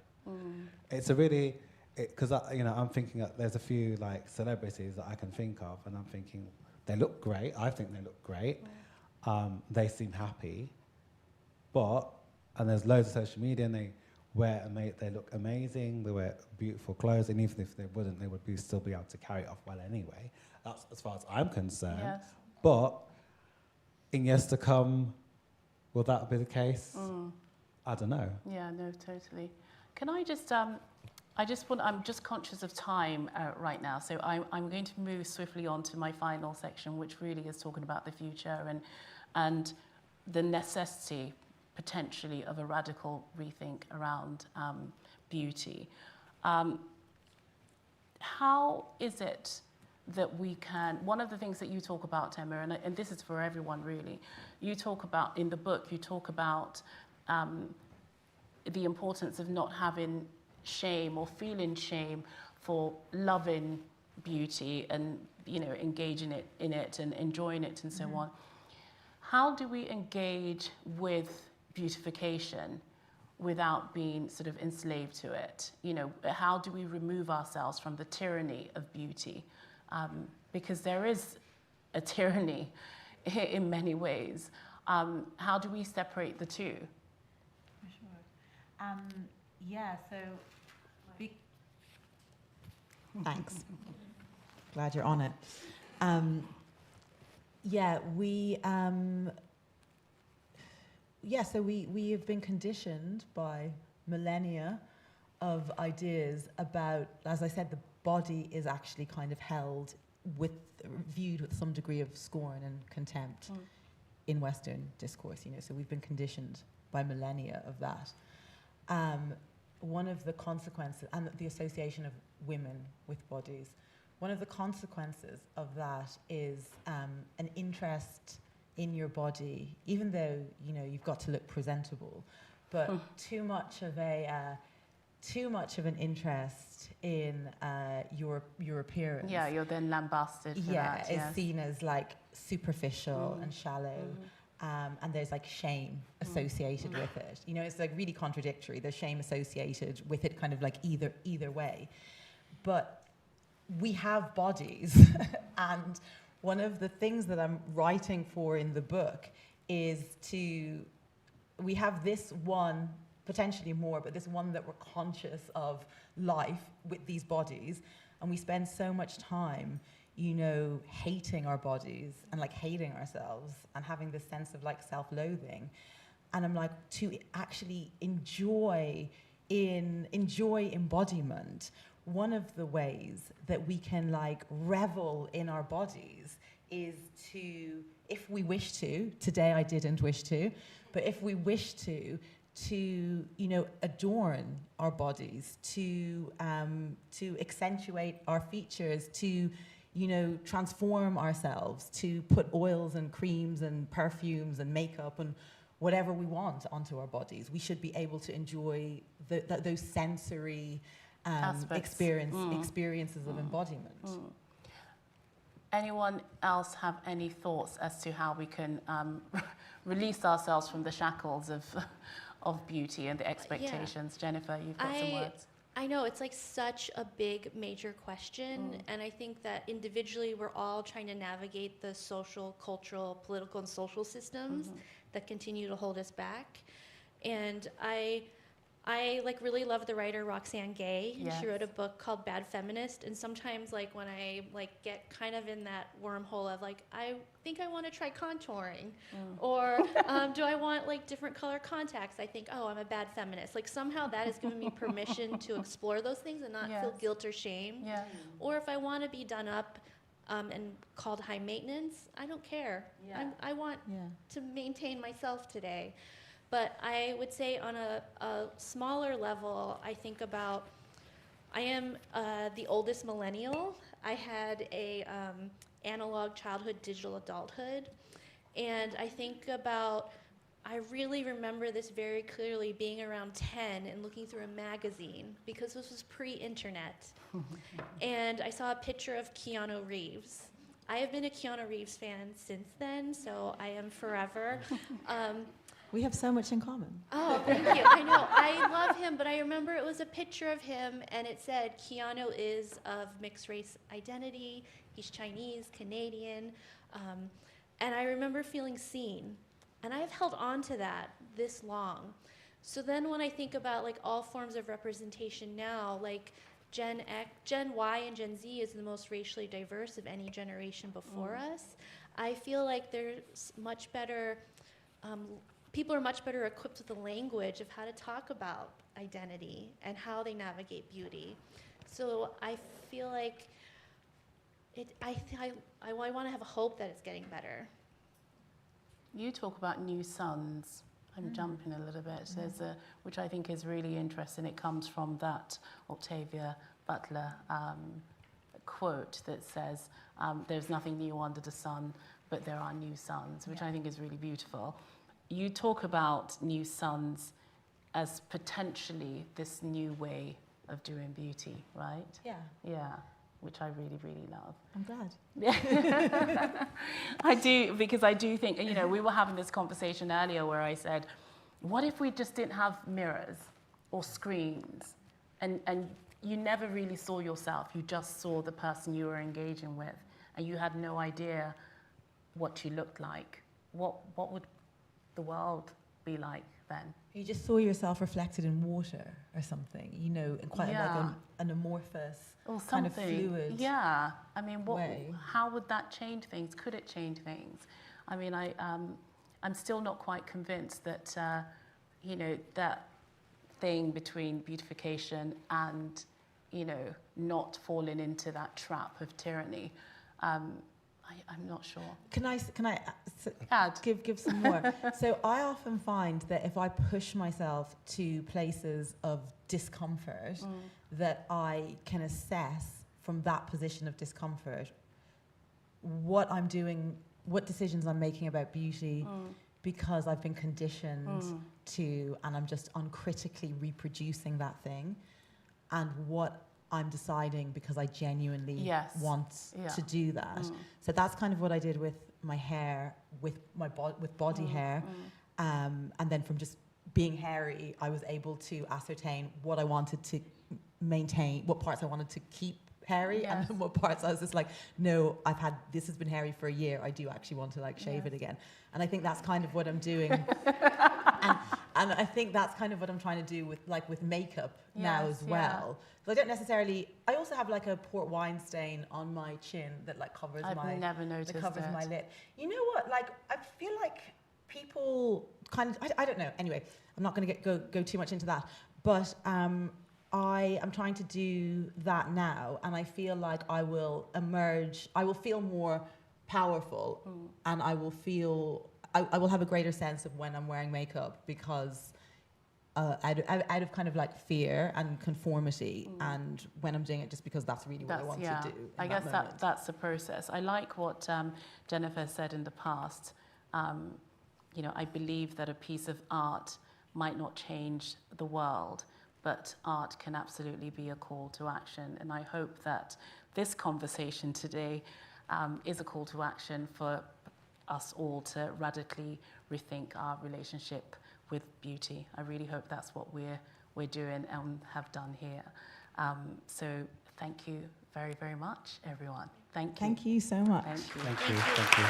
E: It's a really, because I'm thinking that there's a few like celebrities that I can think of, and I'm thinking they look great. I think they look great. They seem happy, and there's loads of social media, and they look amazing. They wear beautiful clothes, and even if they wouldn't, they would still be able to carry it off well anyway. That's as far as I'm concerned.
A: Yes.
E: But in years to come, will that be the case? I don't know.
A: Yeah, no, totally. Can I just, I'm just conscious of time right now, so I'm going to move swiftly on to my final section, which really is talking about the future and the necessity, potentially, of a radical rethink around beauty. How is it that we can, one of the things that you talk about, Emma, and this is for everyone really, you talk about, in the book, you talk about the importance of not having shame or feeling shame for loving beauty and, engaging in it and enjoying it and so on. How do we engage with beautification without being sort of enslaved to it? How do we remove ourselves from the tyranny of beauty? Because there is a tyranny in many ways. How do we separate the two?
B: Sure. Yeah, so... Thanks. Glad you're on it. So we have been conditioned by millennia of ideas about, as I said, the body is actually kind of viewed with some degree of scorn and contempt in Western discourse, so we've been conditioned by millennia of that. One of the consequences, and the association of women with bodies, one of the consequences of that is an interest in your body, even though you've got to look presentable, but too much of an interest in your appearance.
A: Yeah, you're then lambasted for that.
B: Is seen as like superficial and shallow. And there's like shame associated with it. It's like really contradictory. There's shame associated with it, kind of like either way. But we have bodies, and one of the things that I'm writing for in the book is we have this one, potentially more, but this one that we're conscious of life with these bodies, and we spend so much time hating our bodies and like hating ourselves and having this sense of like self-loathing. And I'm like, to actually enjoy embodiment, one of the ways that we can like revel in our bodies is to, if we wish to, today I didn't wish to, but if we wish to adorn our bodies, to accentuate our features, to transform ourselves, to put oils and creams and perfumes and makeup and whatever we want onto our bodies. We should be able to enjoy those sensory experiences of embodiment.
A: Anyone else have any thoughts as to how we can release ourselves from the shackles of beauty and the expectations? Yeah. Jennifer, you've got some words.
C: I know, it's like such a big, major question, and I think that individually we're all trying to navigate the social, cultural, political, and social systems that continue to hold us back. And I like really love the writer Roxane Gay, and she wrote a book called Bad Feminist. And sometimes like when I like get kind of in that wormhole of like, I think I want to try contouring, or do I want like different color contacts? I think, oh, I'm a bad feminist. Like somehow that has given me permission to explore those things and not feel guilt or shame. Yeah. Or if I want to be done up and called high maintenance, I don't care. Yeah. I want to maintain myself today. But I would say on a smaller level, I think about, I am the oldest millennial. I had a analog childhood, digital adulthood. And I think about, I really remember this very clearly, being around 10 and looking through a magazine, because this was pre-internet. And I saw a picture of Keanu Reeves. I have been a Keanu Reeves fan since then, so I am forever.
B: We have so much in common.
C: Oh, thank you. I know. I love him, but I remember it was a picture of him, and it said Keanu is of mixed race identity. He's Chinese, Canadian. And I remember feeling seen. And I've held on to that this long. So then when I think about like all forms of representation now, like Gen Y and Gen Z is the most racially diverse of any generation before us. I feel like there's much better... people are much better equipped with the language of how to talk about identity and how they navigate beauty. So I feel like I want to have a hope that it's getting better.
A: You talk about new suns. I'm jumping a little bit. There's which I think is really interesting. It comes from that Octavia Butler quote that says, "There's nothing new under the sun, but there are new suns," which I think is really beautiful. You talk about new suns as potentially this new way of doing beauty, right?
B: Yeah.
A: Yeah, which I really, really love.
B: I'm glad.
A: Yeah. I do, because I do think, we were having this conversation earlier where I said, what if we just didn't have mirrors or screens and you never really saw yourself, you just saw the person you were engaging with and you had no idea what you looked like? What would the world be like then?
B: You just saw yourself reflected in water or something, you know, in quite like an amorphous
A: or
B: kind of fluid
A: Yeah. I mean,
B: way.
A: how would that change things? Could it change things? I mean, I'm still not quite convinced that, you know, that thing between beautification and, you know, not falling into that trap of tyranny. I'm not sure.
B: Can I
A: Add.
B: give some more? So I often find that if I push myself to places of discomfort, that I can assess from that position of discomfort what I'm doing, what decisions I'm making about beauty, because I've been conditioned to, and I'm just uncritically reproducing that thing, and what I'm deciding because I genuinely want to do that. So that's kind of what I did with my hair, with my body hair, and then from just being hairy, I was able to ascertain what I wanted to maintain, what parts I wanted to keep hairy, and then what parts I was just like, no, this has been hairy for a year. I do actually want to like shave it again. And I think that's kind of what I'm doing. And I think that's kind of what I'm trying to do with makeup now as well. So I don't necessarily. I also have like a port wine stain on my chin that like covers
A: I've never noticed
B: that covers my lip. You know what? Like I feel like people kind of. I don't know. Anyway, I'm not going to go too much into that. But I am trying to do that now, and I feel like I will emerge. I will feel more powerful, and I will feel. I will have a greater sense of when I'm wearing makeup because out of kind of like fear and conformity, and when I'm doing it just because that's really what I want to do.
A: I guess that's the process. I like what Jennifer said in the past. You know, I believe that a piece of art might not change the world, but art can absolutely be a call to action. And I hope that this conversation today is a call to action for us all to radically rethink our relationship with beauty. I really hope that's what we're doing and have done here. So thank you very, very much, everyone. Thank you.
B: Thank you so much.
A: Thank you.
E: Thank you. Thank you.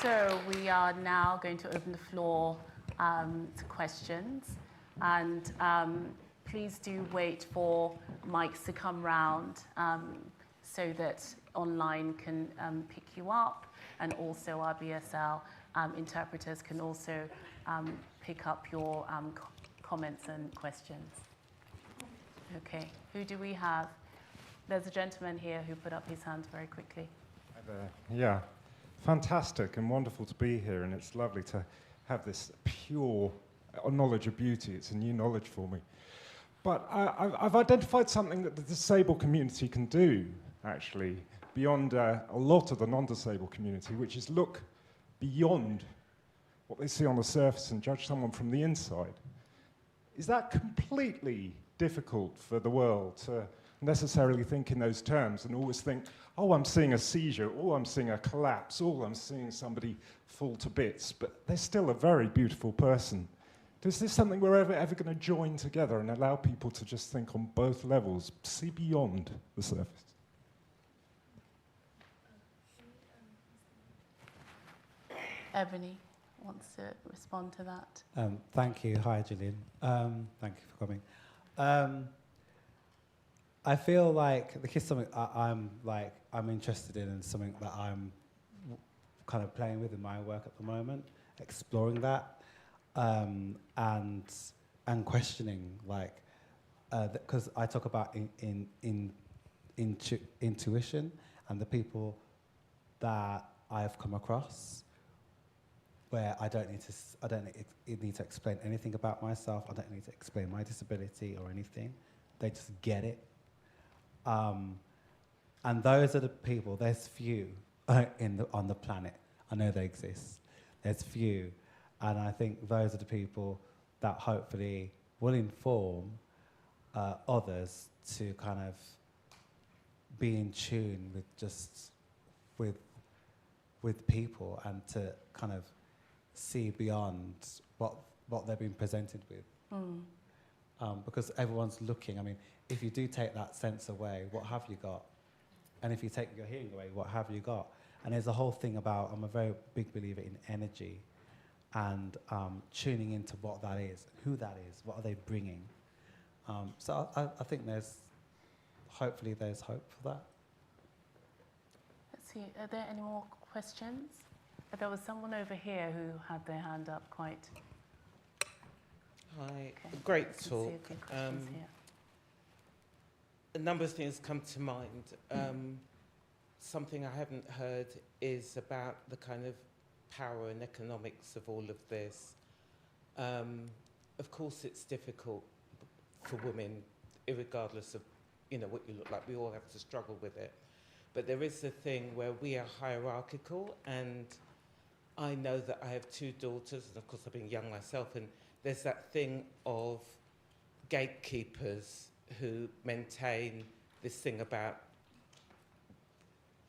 A: So we are now going to open the floor to questions, and please do wait for mics to come round so that online can pick you up, and also our BSL interpreters can also pick up your comments and questions. Okay, who do we have? There's a gentleman here who put up his hand very quickly.
F: Hi there. Yeah, fantastic and wonderful to be here, and it's lovely to have this pure knowledge of beauty. It's a new knowledge for me. But I've identified something that the disabled community can do, actually, beyond a lot of the non-disabled community, which is look beyond what they see on the surface and judge someone from the inside. Is that completely difficult for the world to necessarily think in those terms and always think, oh, I'm seeing a seizure, or I'm seeing a collapse, or I'm seeing somebody fall to bits, but they're still a very beautiful person? Is this something we're ever going to join together and allow people to just think on both levels, see beyond the surface?
A: Ebony wants to respond to that.
E: Thank you. Hi, Gillian. Thank you for coming. I feel like this is something I'm interested in, and something that I'm kind of playing with in my work at the moment, exploring that. And questioning, like, because I talk about intuition and the people that I've come across, where I don't need to explain anything about myself. I don't need to explain my disability or anything. They just get it. And those are the people. There's few on the planet. I know they exist. There's few. And I think those are the people that hopefully will inform others to kind of be in tune with people, and to kind of see beyond what they've been presented with. Because everyone's looking. I mean, if you do take that sense away, what have you got? And if you take your hearing away, what have you got? And there's a whole thing about, I'm a very big believer in energy and tuning into what that is, who that is, what are they bringing. So I think hopefully there's hope for that.
A: Let's see, are there any more questions? There was someone over here who had their hand up quite.
G: Hi,
A: Okay.
G: great
A: Let's see
G: talk.
A: a few questions here.
G: A number of things come to mind. Something I haven't heard is about the kind of power and economics of all of this. Of course, it's difficult for women, irregardless of what you look like. We all have to struggle with it. But there is a thing where we are hierarchical, and I know that I have 2 daughters, and of course I've been young myself, and there's that thing of gatekeepers who maintain this thing about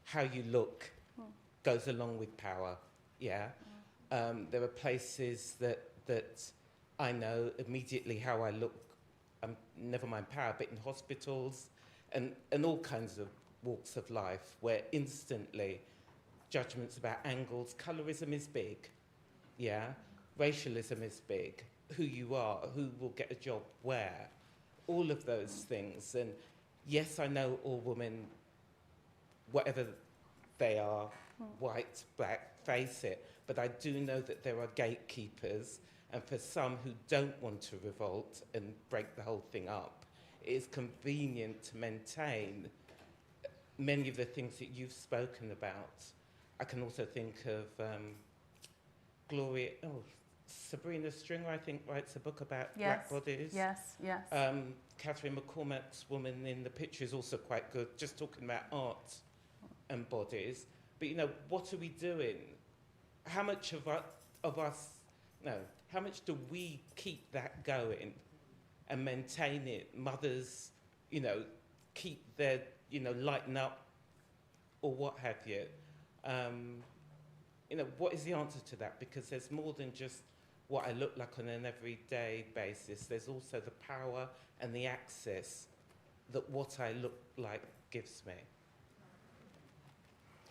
G: how you look goes along with power, yeah? There are places that I know immediately how I look, never mind power, but in hospitals and all kinds of walks of life where instantly judgments about angles, colorism is big, yeah? Racialism is big, who you are, who will get a job where, all of those things. And yes, I know all women, whatever they are, white, black, face it, but I do know that there are gatekeepers, and for some who don't want to revolt and break the whole thing up, it is convenient to maintain many of the things that you've spoken about. I can also think of Sabrina Stringer, I think, writes a book about black bodies.
A: Yes, yes.
G: Catherine McCormack's woman in the picture is also quite good, just talking about art and bodies. But what are we doing? How much how much do we keep that going and maintain it? Mothers, keep their, lighten up or what have you. What is the answer to that? Because there's more than just what I look like on an everyday basis. There's also the power and the access that what I look like gives me.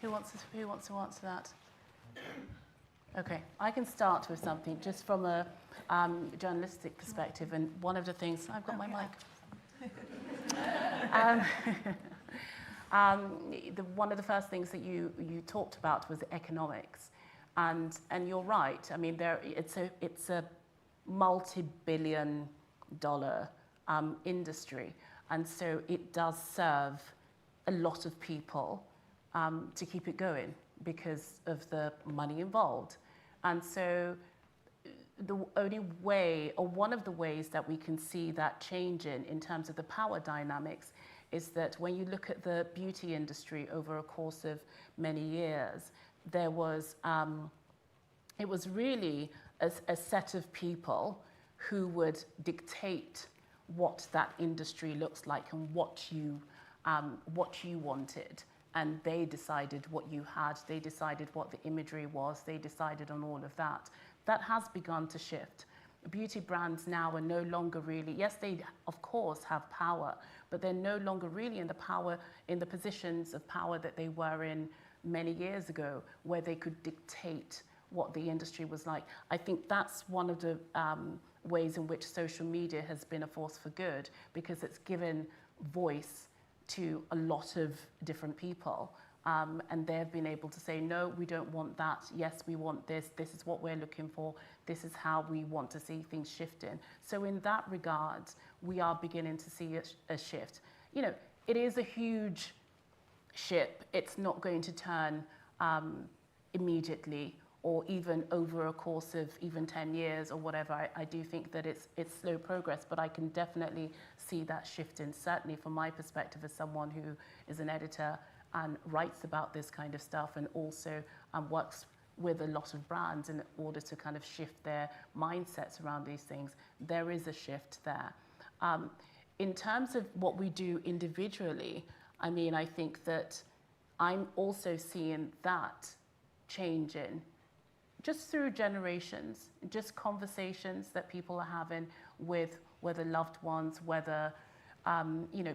A: Who wants to answer that? Okay, I can start with something just from a journalistic perspective. And one of the things, I've got my mic. One of the first things that you talked about was economics. And you're right. I mean, it's a multi-billion dollar industry. And so it does serve a lot of people to keep it going because of the money involved. And so the only way, or one of the ways that we can see that changing in terms of the power dynamics is that when you look at the beauty industry over a course of many years, there was, it was really a set of people who would dictate what that industry looks like and what you wanted. And they decided what you had, they decided what the imagery was, they decided on all of that. That has begun to shift. Beauty brands now are no longer really, yes, they of course have power, but they're no longer really in the positions of power that they were in many years ago, where they could dictate what the industry was like. I think that's one of the ways in which social media has been a force for good, because it's given voice to a lot of different people. And they've been able to say, no, we don't want that. Yes, we want this. This is what we're looking for. This is how we want to see things shifting. So in that regard, we are beginning to see a shift. It is a huge ship. It's not going to turn immediately or even over a course of even 10 years or whatever. I do think that it's slow progress, but I can definitely see that shifting, certainly from my perspective as someone who is an editor and writes about this kind of stuff and also works with a lot of brands in order to kind of shift their mindsets around these things. There is a shift there. In terms of what we do individually, I mean, I think that I'm also seeing that changing just through generations, just conversations that people are having with whether loved ones, whether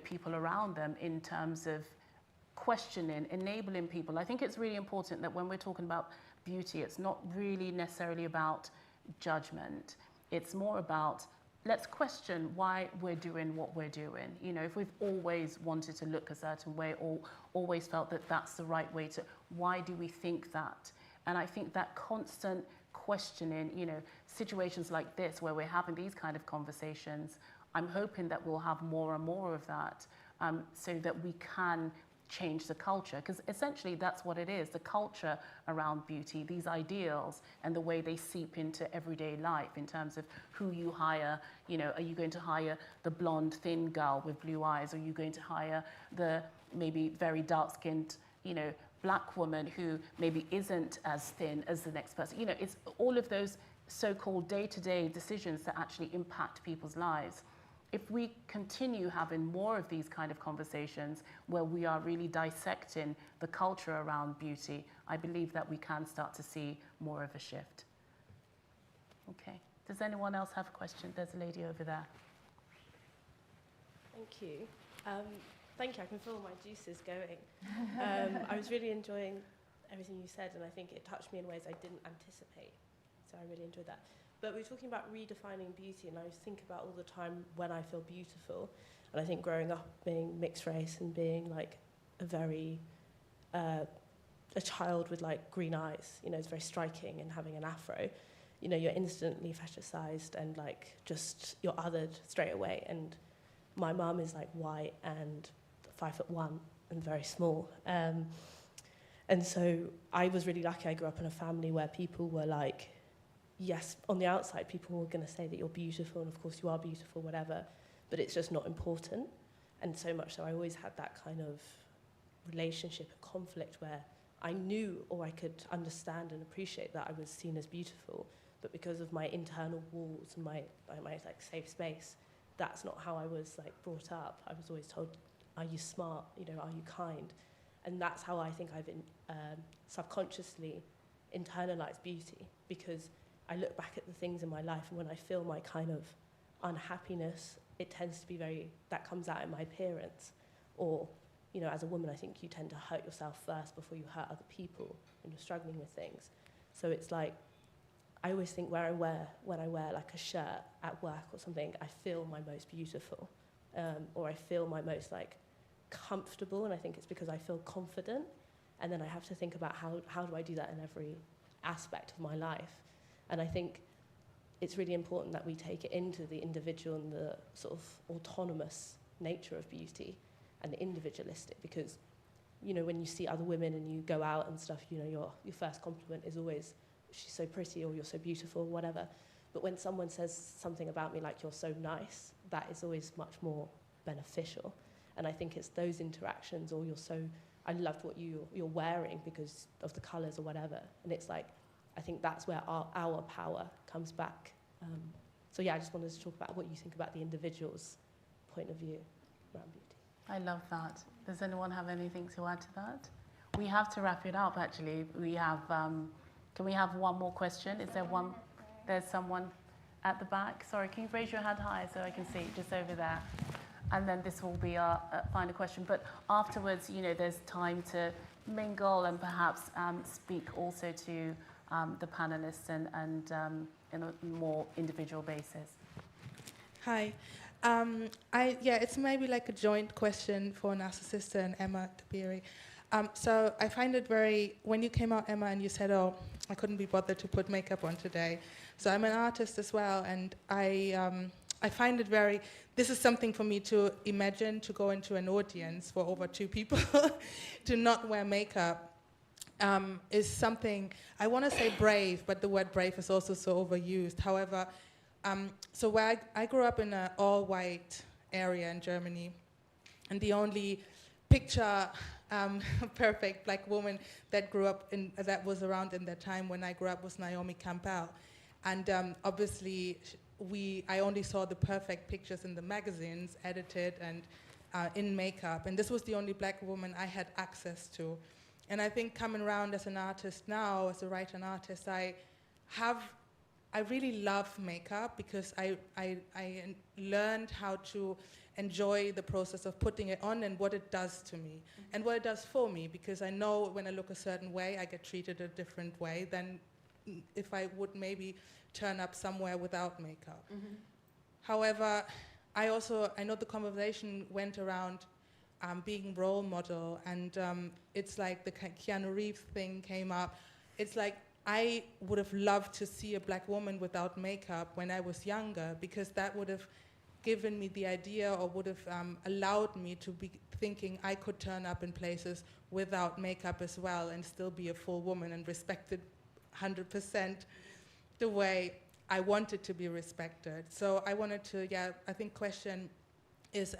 A: people around them, in terms of questioning, enabling people. I think it's really important that when we're talking about beauty, it's not really necessarily about judgment. It's more about, let's question why we're doing what we're doing. You know, if we've always wanted to look a certain way or always felt that that's the right way to, why do we think that? And I think that constant questioning, you know, situations like this where we're having these kind of conversations, I'm hoping that we'll have more and more of that, so that we can change the culture, because essentially that's what it is, the culture around beauty, these ideals and the way they seep into everyday life in terms of who you hire. You know, are you going to hire the blonde thin girl with blue eyes, or are you going to hire the maybe very dark-skinned, you know, black woman who maybe isn't as thin as the next person? You know, it's all of those so-called day-to-day decisions that actually impact people's lives. If we continue having more of these kind of conversations where we are really dissecting the culture around beauty, I believe that we can start to see more of a shift. Okay. Does anyone else have a question? There's a lady over there.
H: Thank you. Thank you. I can feel my juices going. I was really enjoying everything you said, and I think it touched me in ways I didn't anticipate. So I really enjoyed that. But we were talking about redefining beauty, and I was thinking about all the time when I feel beautiful. And I think growing up being mixed race and being like a very, a child with like green eyes, you know, it's very striking, and having an afro, you know, you're instantly fetishized and like just, you're othered straight away. And my mum is like white and 5'1" and very small. And so I was really lucky. I grew up in a family where people were like, yes, on the outside, people were going to say that you're beautiful, and of course you are beautiful, whatever, but it's just not important. And so much so I always had that kind of relationship and conflict where I knew, or I could understand and appreciate that I was seen as beautiful, but because of my internal walls and my like safe space, that's not how I was like brought up. I was always told, are you smart? You know, are you kind? And that's how I think I've subconsciously internalized beauty, because I look back at the things in my life, and when I feel my kind of unhappiness, it tends to be that comes out in my appearance. Or, you know, as a woman, I think you tend to hurt yourself first before you hurt other people when you're struggling with things. So it's like, I always think when I wear like a shirt at work or something, I feel my most beautiful, or I feel my most like comfortable, and I think it's because I feel confident. And then I have to think about how do I do that in every aspect of my life. And I think it's really important that we take it into the individual and the sort of autonomous nature of beauty and the individualistic, because, you know, when you see other women and you go out and stuff, you know, your first compliment is always, she's so pretty, or you're so beautiful, or whatever. But when someone says something about me like, you're so nice, that is always much more beneficial. And I think it's those interactions, or I loved what you're wearing because of the colours or whatever. And it's like, I think that's where our power comes back. So yeah, I just wanted to talk about what you think about the individual's point of view around beauty.
A: I love that. Does anyone have anything to add to that? We have to wrap it up, actually. We have, can we have one more question? Is there one? There's someone at the back. Sorry, can you raise your hand high so I can see, just over there? And then this will be our final question. But afterwards, you know, there's time to mingle and perhaps speak also to the panelists and in a more individual basis.
I: Hi. It's maybe like a joint question for Narcissister and Emma Dabiri. So I find it when you came out, Emma, and you said, oh, I couldn't be bothered to put makeup on today. So I'm an artist as well, and I find it this is something for me to imagine, to go into an audience for over 2 people, to not wear makeup. Is something, I want to say brave, but the word brave is also so overused. However, so where I grew up in an all-white area in Germany, and the only picture perfect black woman that was around in that time when I grew up was Naomi Campbell. And obviously, I only saw the perfect pictures in the magazines, edited and in makeup. And this was the only black woman I had access to. And I think coming around as an artist now, as a writer and artist, I I really love makeup because I learned how to enjoy the process of putting it on and what it does to me and what it does for me, because I know when I look a certain way, I get treated a different way than if I would maybe turn up somewhere without makeup. However, I know the conversation went around being role model, and it's like the Keanu Reeves thing came up. It's like I would have loved to see a black woman without makeup when I was younger, because that would have given me the idea, or would have allowed me to be thinking I could turn up in places without makeup as well and still be a full woman and respected 100% the way I wanted to be respected. So I wanted to, I think question is,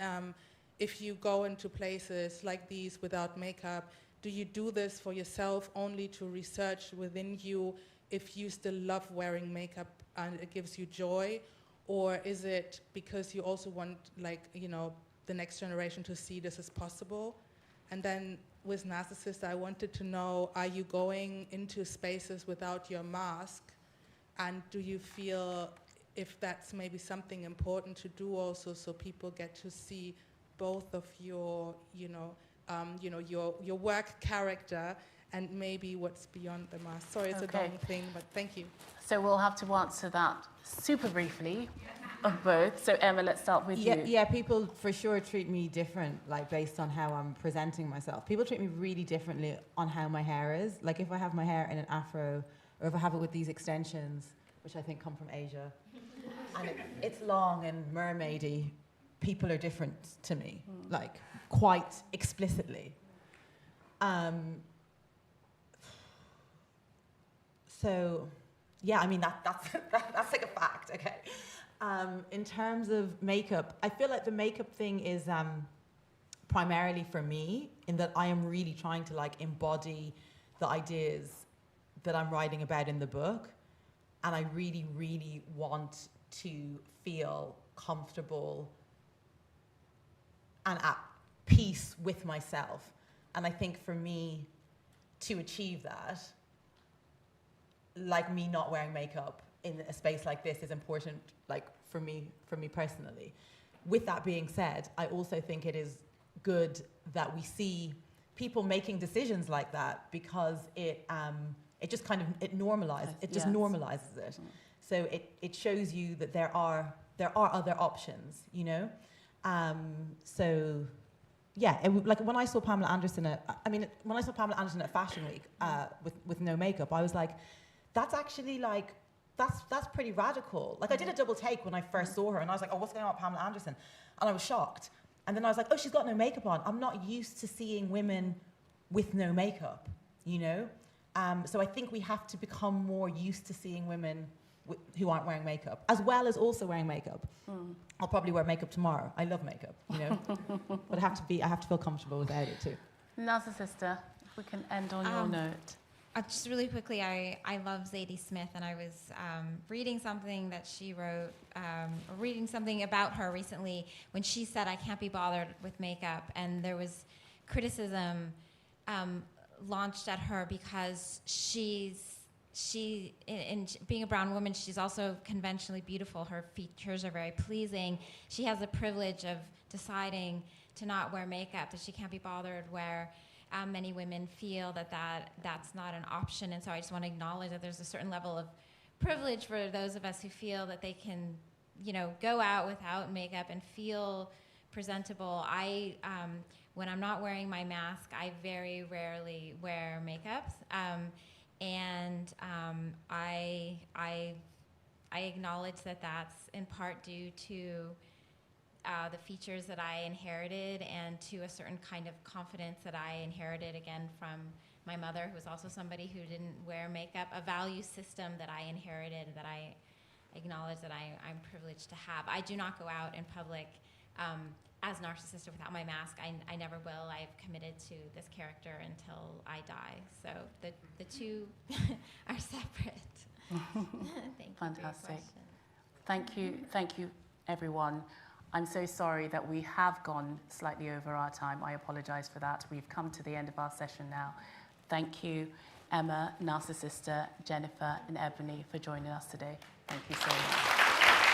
I: if you go into places like these without makeup, do you do this for yourself only to research within you if you still love wearing makeup and it gives you joy? Or is it because you also want, like, you know, the next generation to see this as possible? And then with Narcissister, I wanted to know, are you going into spaces without your mask? And do you feel if that's maybe something important to do also, so people get to see both of your, your work character and maybe what's beyond the mask? Sorry, it's a long thing, but thank you.
A: So we'll have to answer that super briefly of both. So Emma, let's start with you.
B: Yeah, people for sure treat me different, like based on how I'm presenting myself. People treat me really differently on how my hair is. Like if I have my hair in an afro, or if I have it with these extensions, which I think come from Asia, and it's long and mermaidy, people are different to me, like quite explicitly. So, yeah, I mean, that's like a fact, okay. In terms of makeup, I feel like the makeup thing is primarily for me, in that I am really trying to like embody the ideas that I'm writing about in the book. And I really, really want to feel comfortable and at peace with myself. And I think for me to achieve that, like me not wearing makeup in a space like this is important, like for me personally. With that being said, I also think it is good that we see people making decisions like that, because it just kind of normalizes it. So it shows you that there are other options, you know. So yeah, like when I saw Pamela Anderson at Fashion Week with no makeup, I was like, that's actually like, that's pretty radical. Like I did a double take when I first saw her, and I was like, oh, what's going on with Pamela Anderson? And I was shocked. And then I was like, oh, she's got no makeup on. I'm not used to seeing women with no makeup, you know? So I think we have to become more used to seeing women who aren't wearing makeup, as well as also wearing makeup. I'll probably wear makeup tomorrow. I love makeup, you know? But I have to feel comfortable without it too.
A: Narcissister, if we can end on your note.
D: Just really quickly, I love Zadie Smith, and I was reading something that she wrote, reading something about her recently when she said, I can't be bothered with makeup, and there was criticism launched at her because in being a brown woman, she's also conventionally beautiful. Her features are very pleasing. She has the privilege of deciding to not wear makeup, that she can't be bothered, where many women feel that's not an option. And so I just want to acknowledge that there's a certain level of privilege for those of us who feel that they can, you know, go out without makeup and feel presentable. When I'm not wearing my mask, I very rarely wear makeup. I acknowledge that that's in part due to the features that I inherited, and to a certain kind of confidence that I inherited, again, from my mother, who was also somebody who didn't wear makeup, a value system that I inherited that I acknowledge that I'm privileged to have. I do not go out in public as Narcissister without my mask. I never will. I've committed to this character until I die. So the two are separate. Thank you.
A: Fantastic. Thank you, everyone. I'm so sorry that we have gone slightly over our time. I apologize for that. We've come to the end of our session now. Thank you. Emma, Narcissister, Jennifer, and Ebony for joining us today. Thank you so much.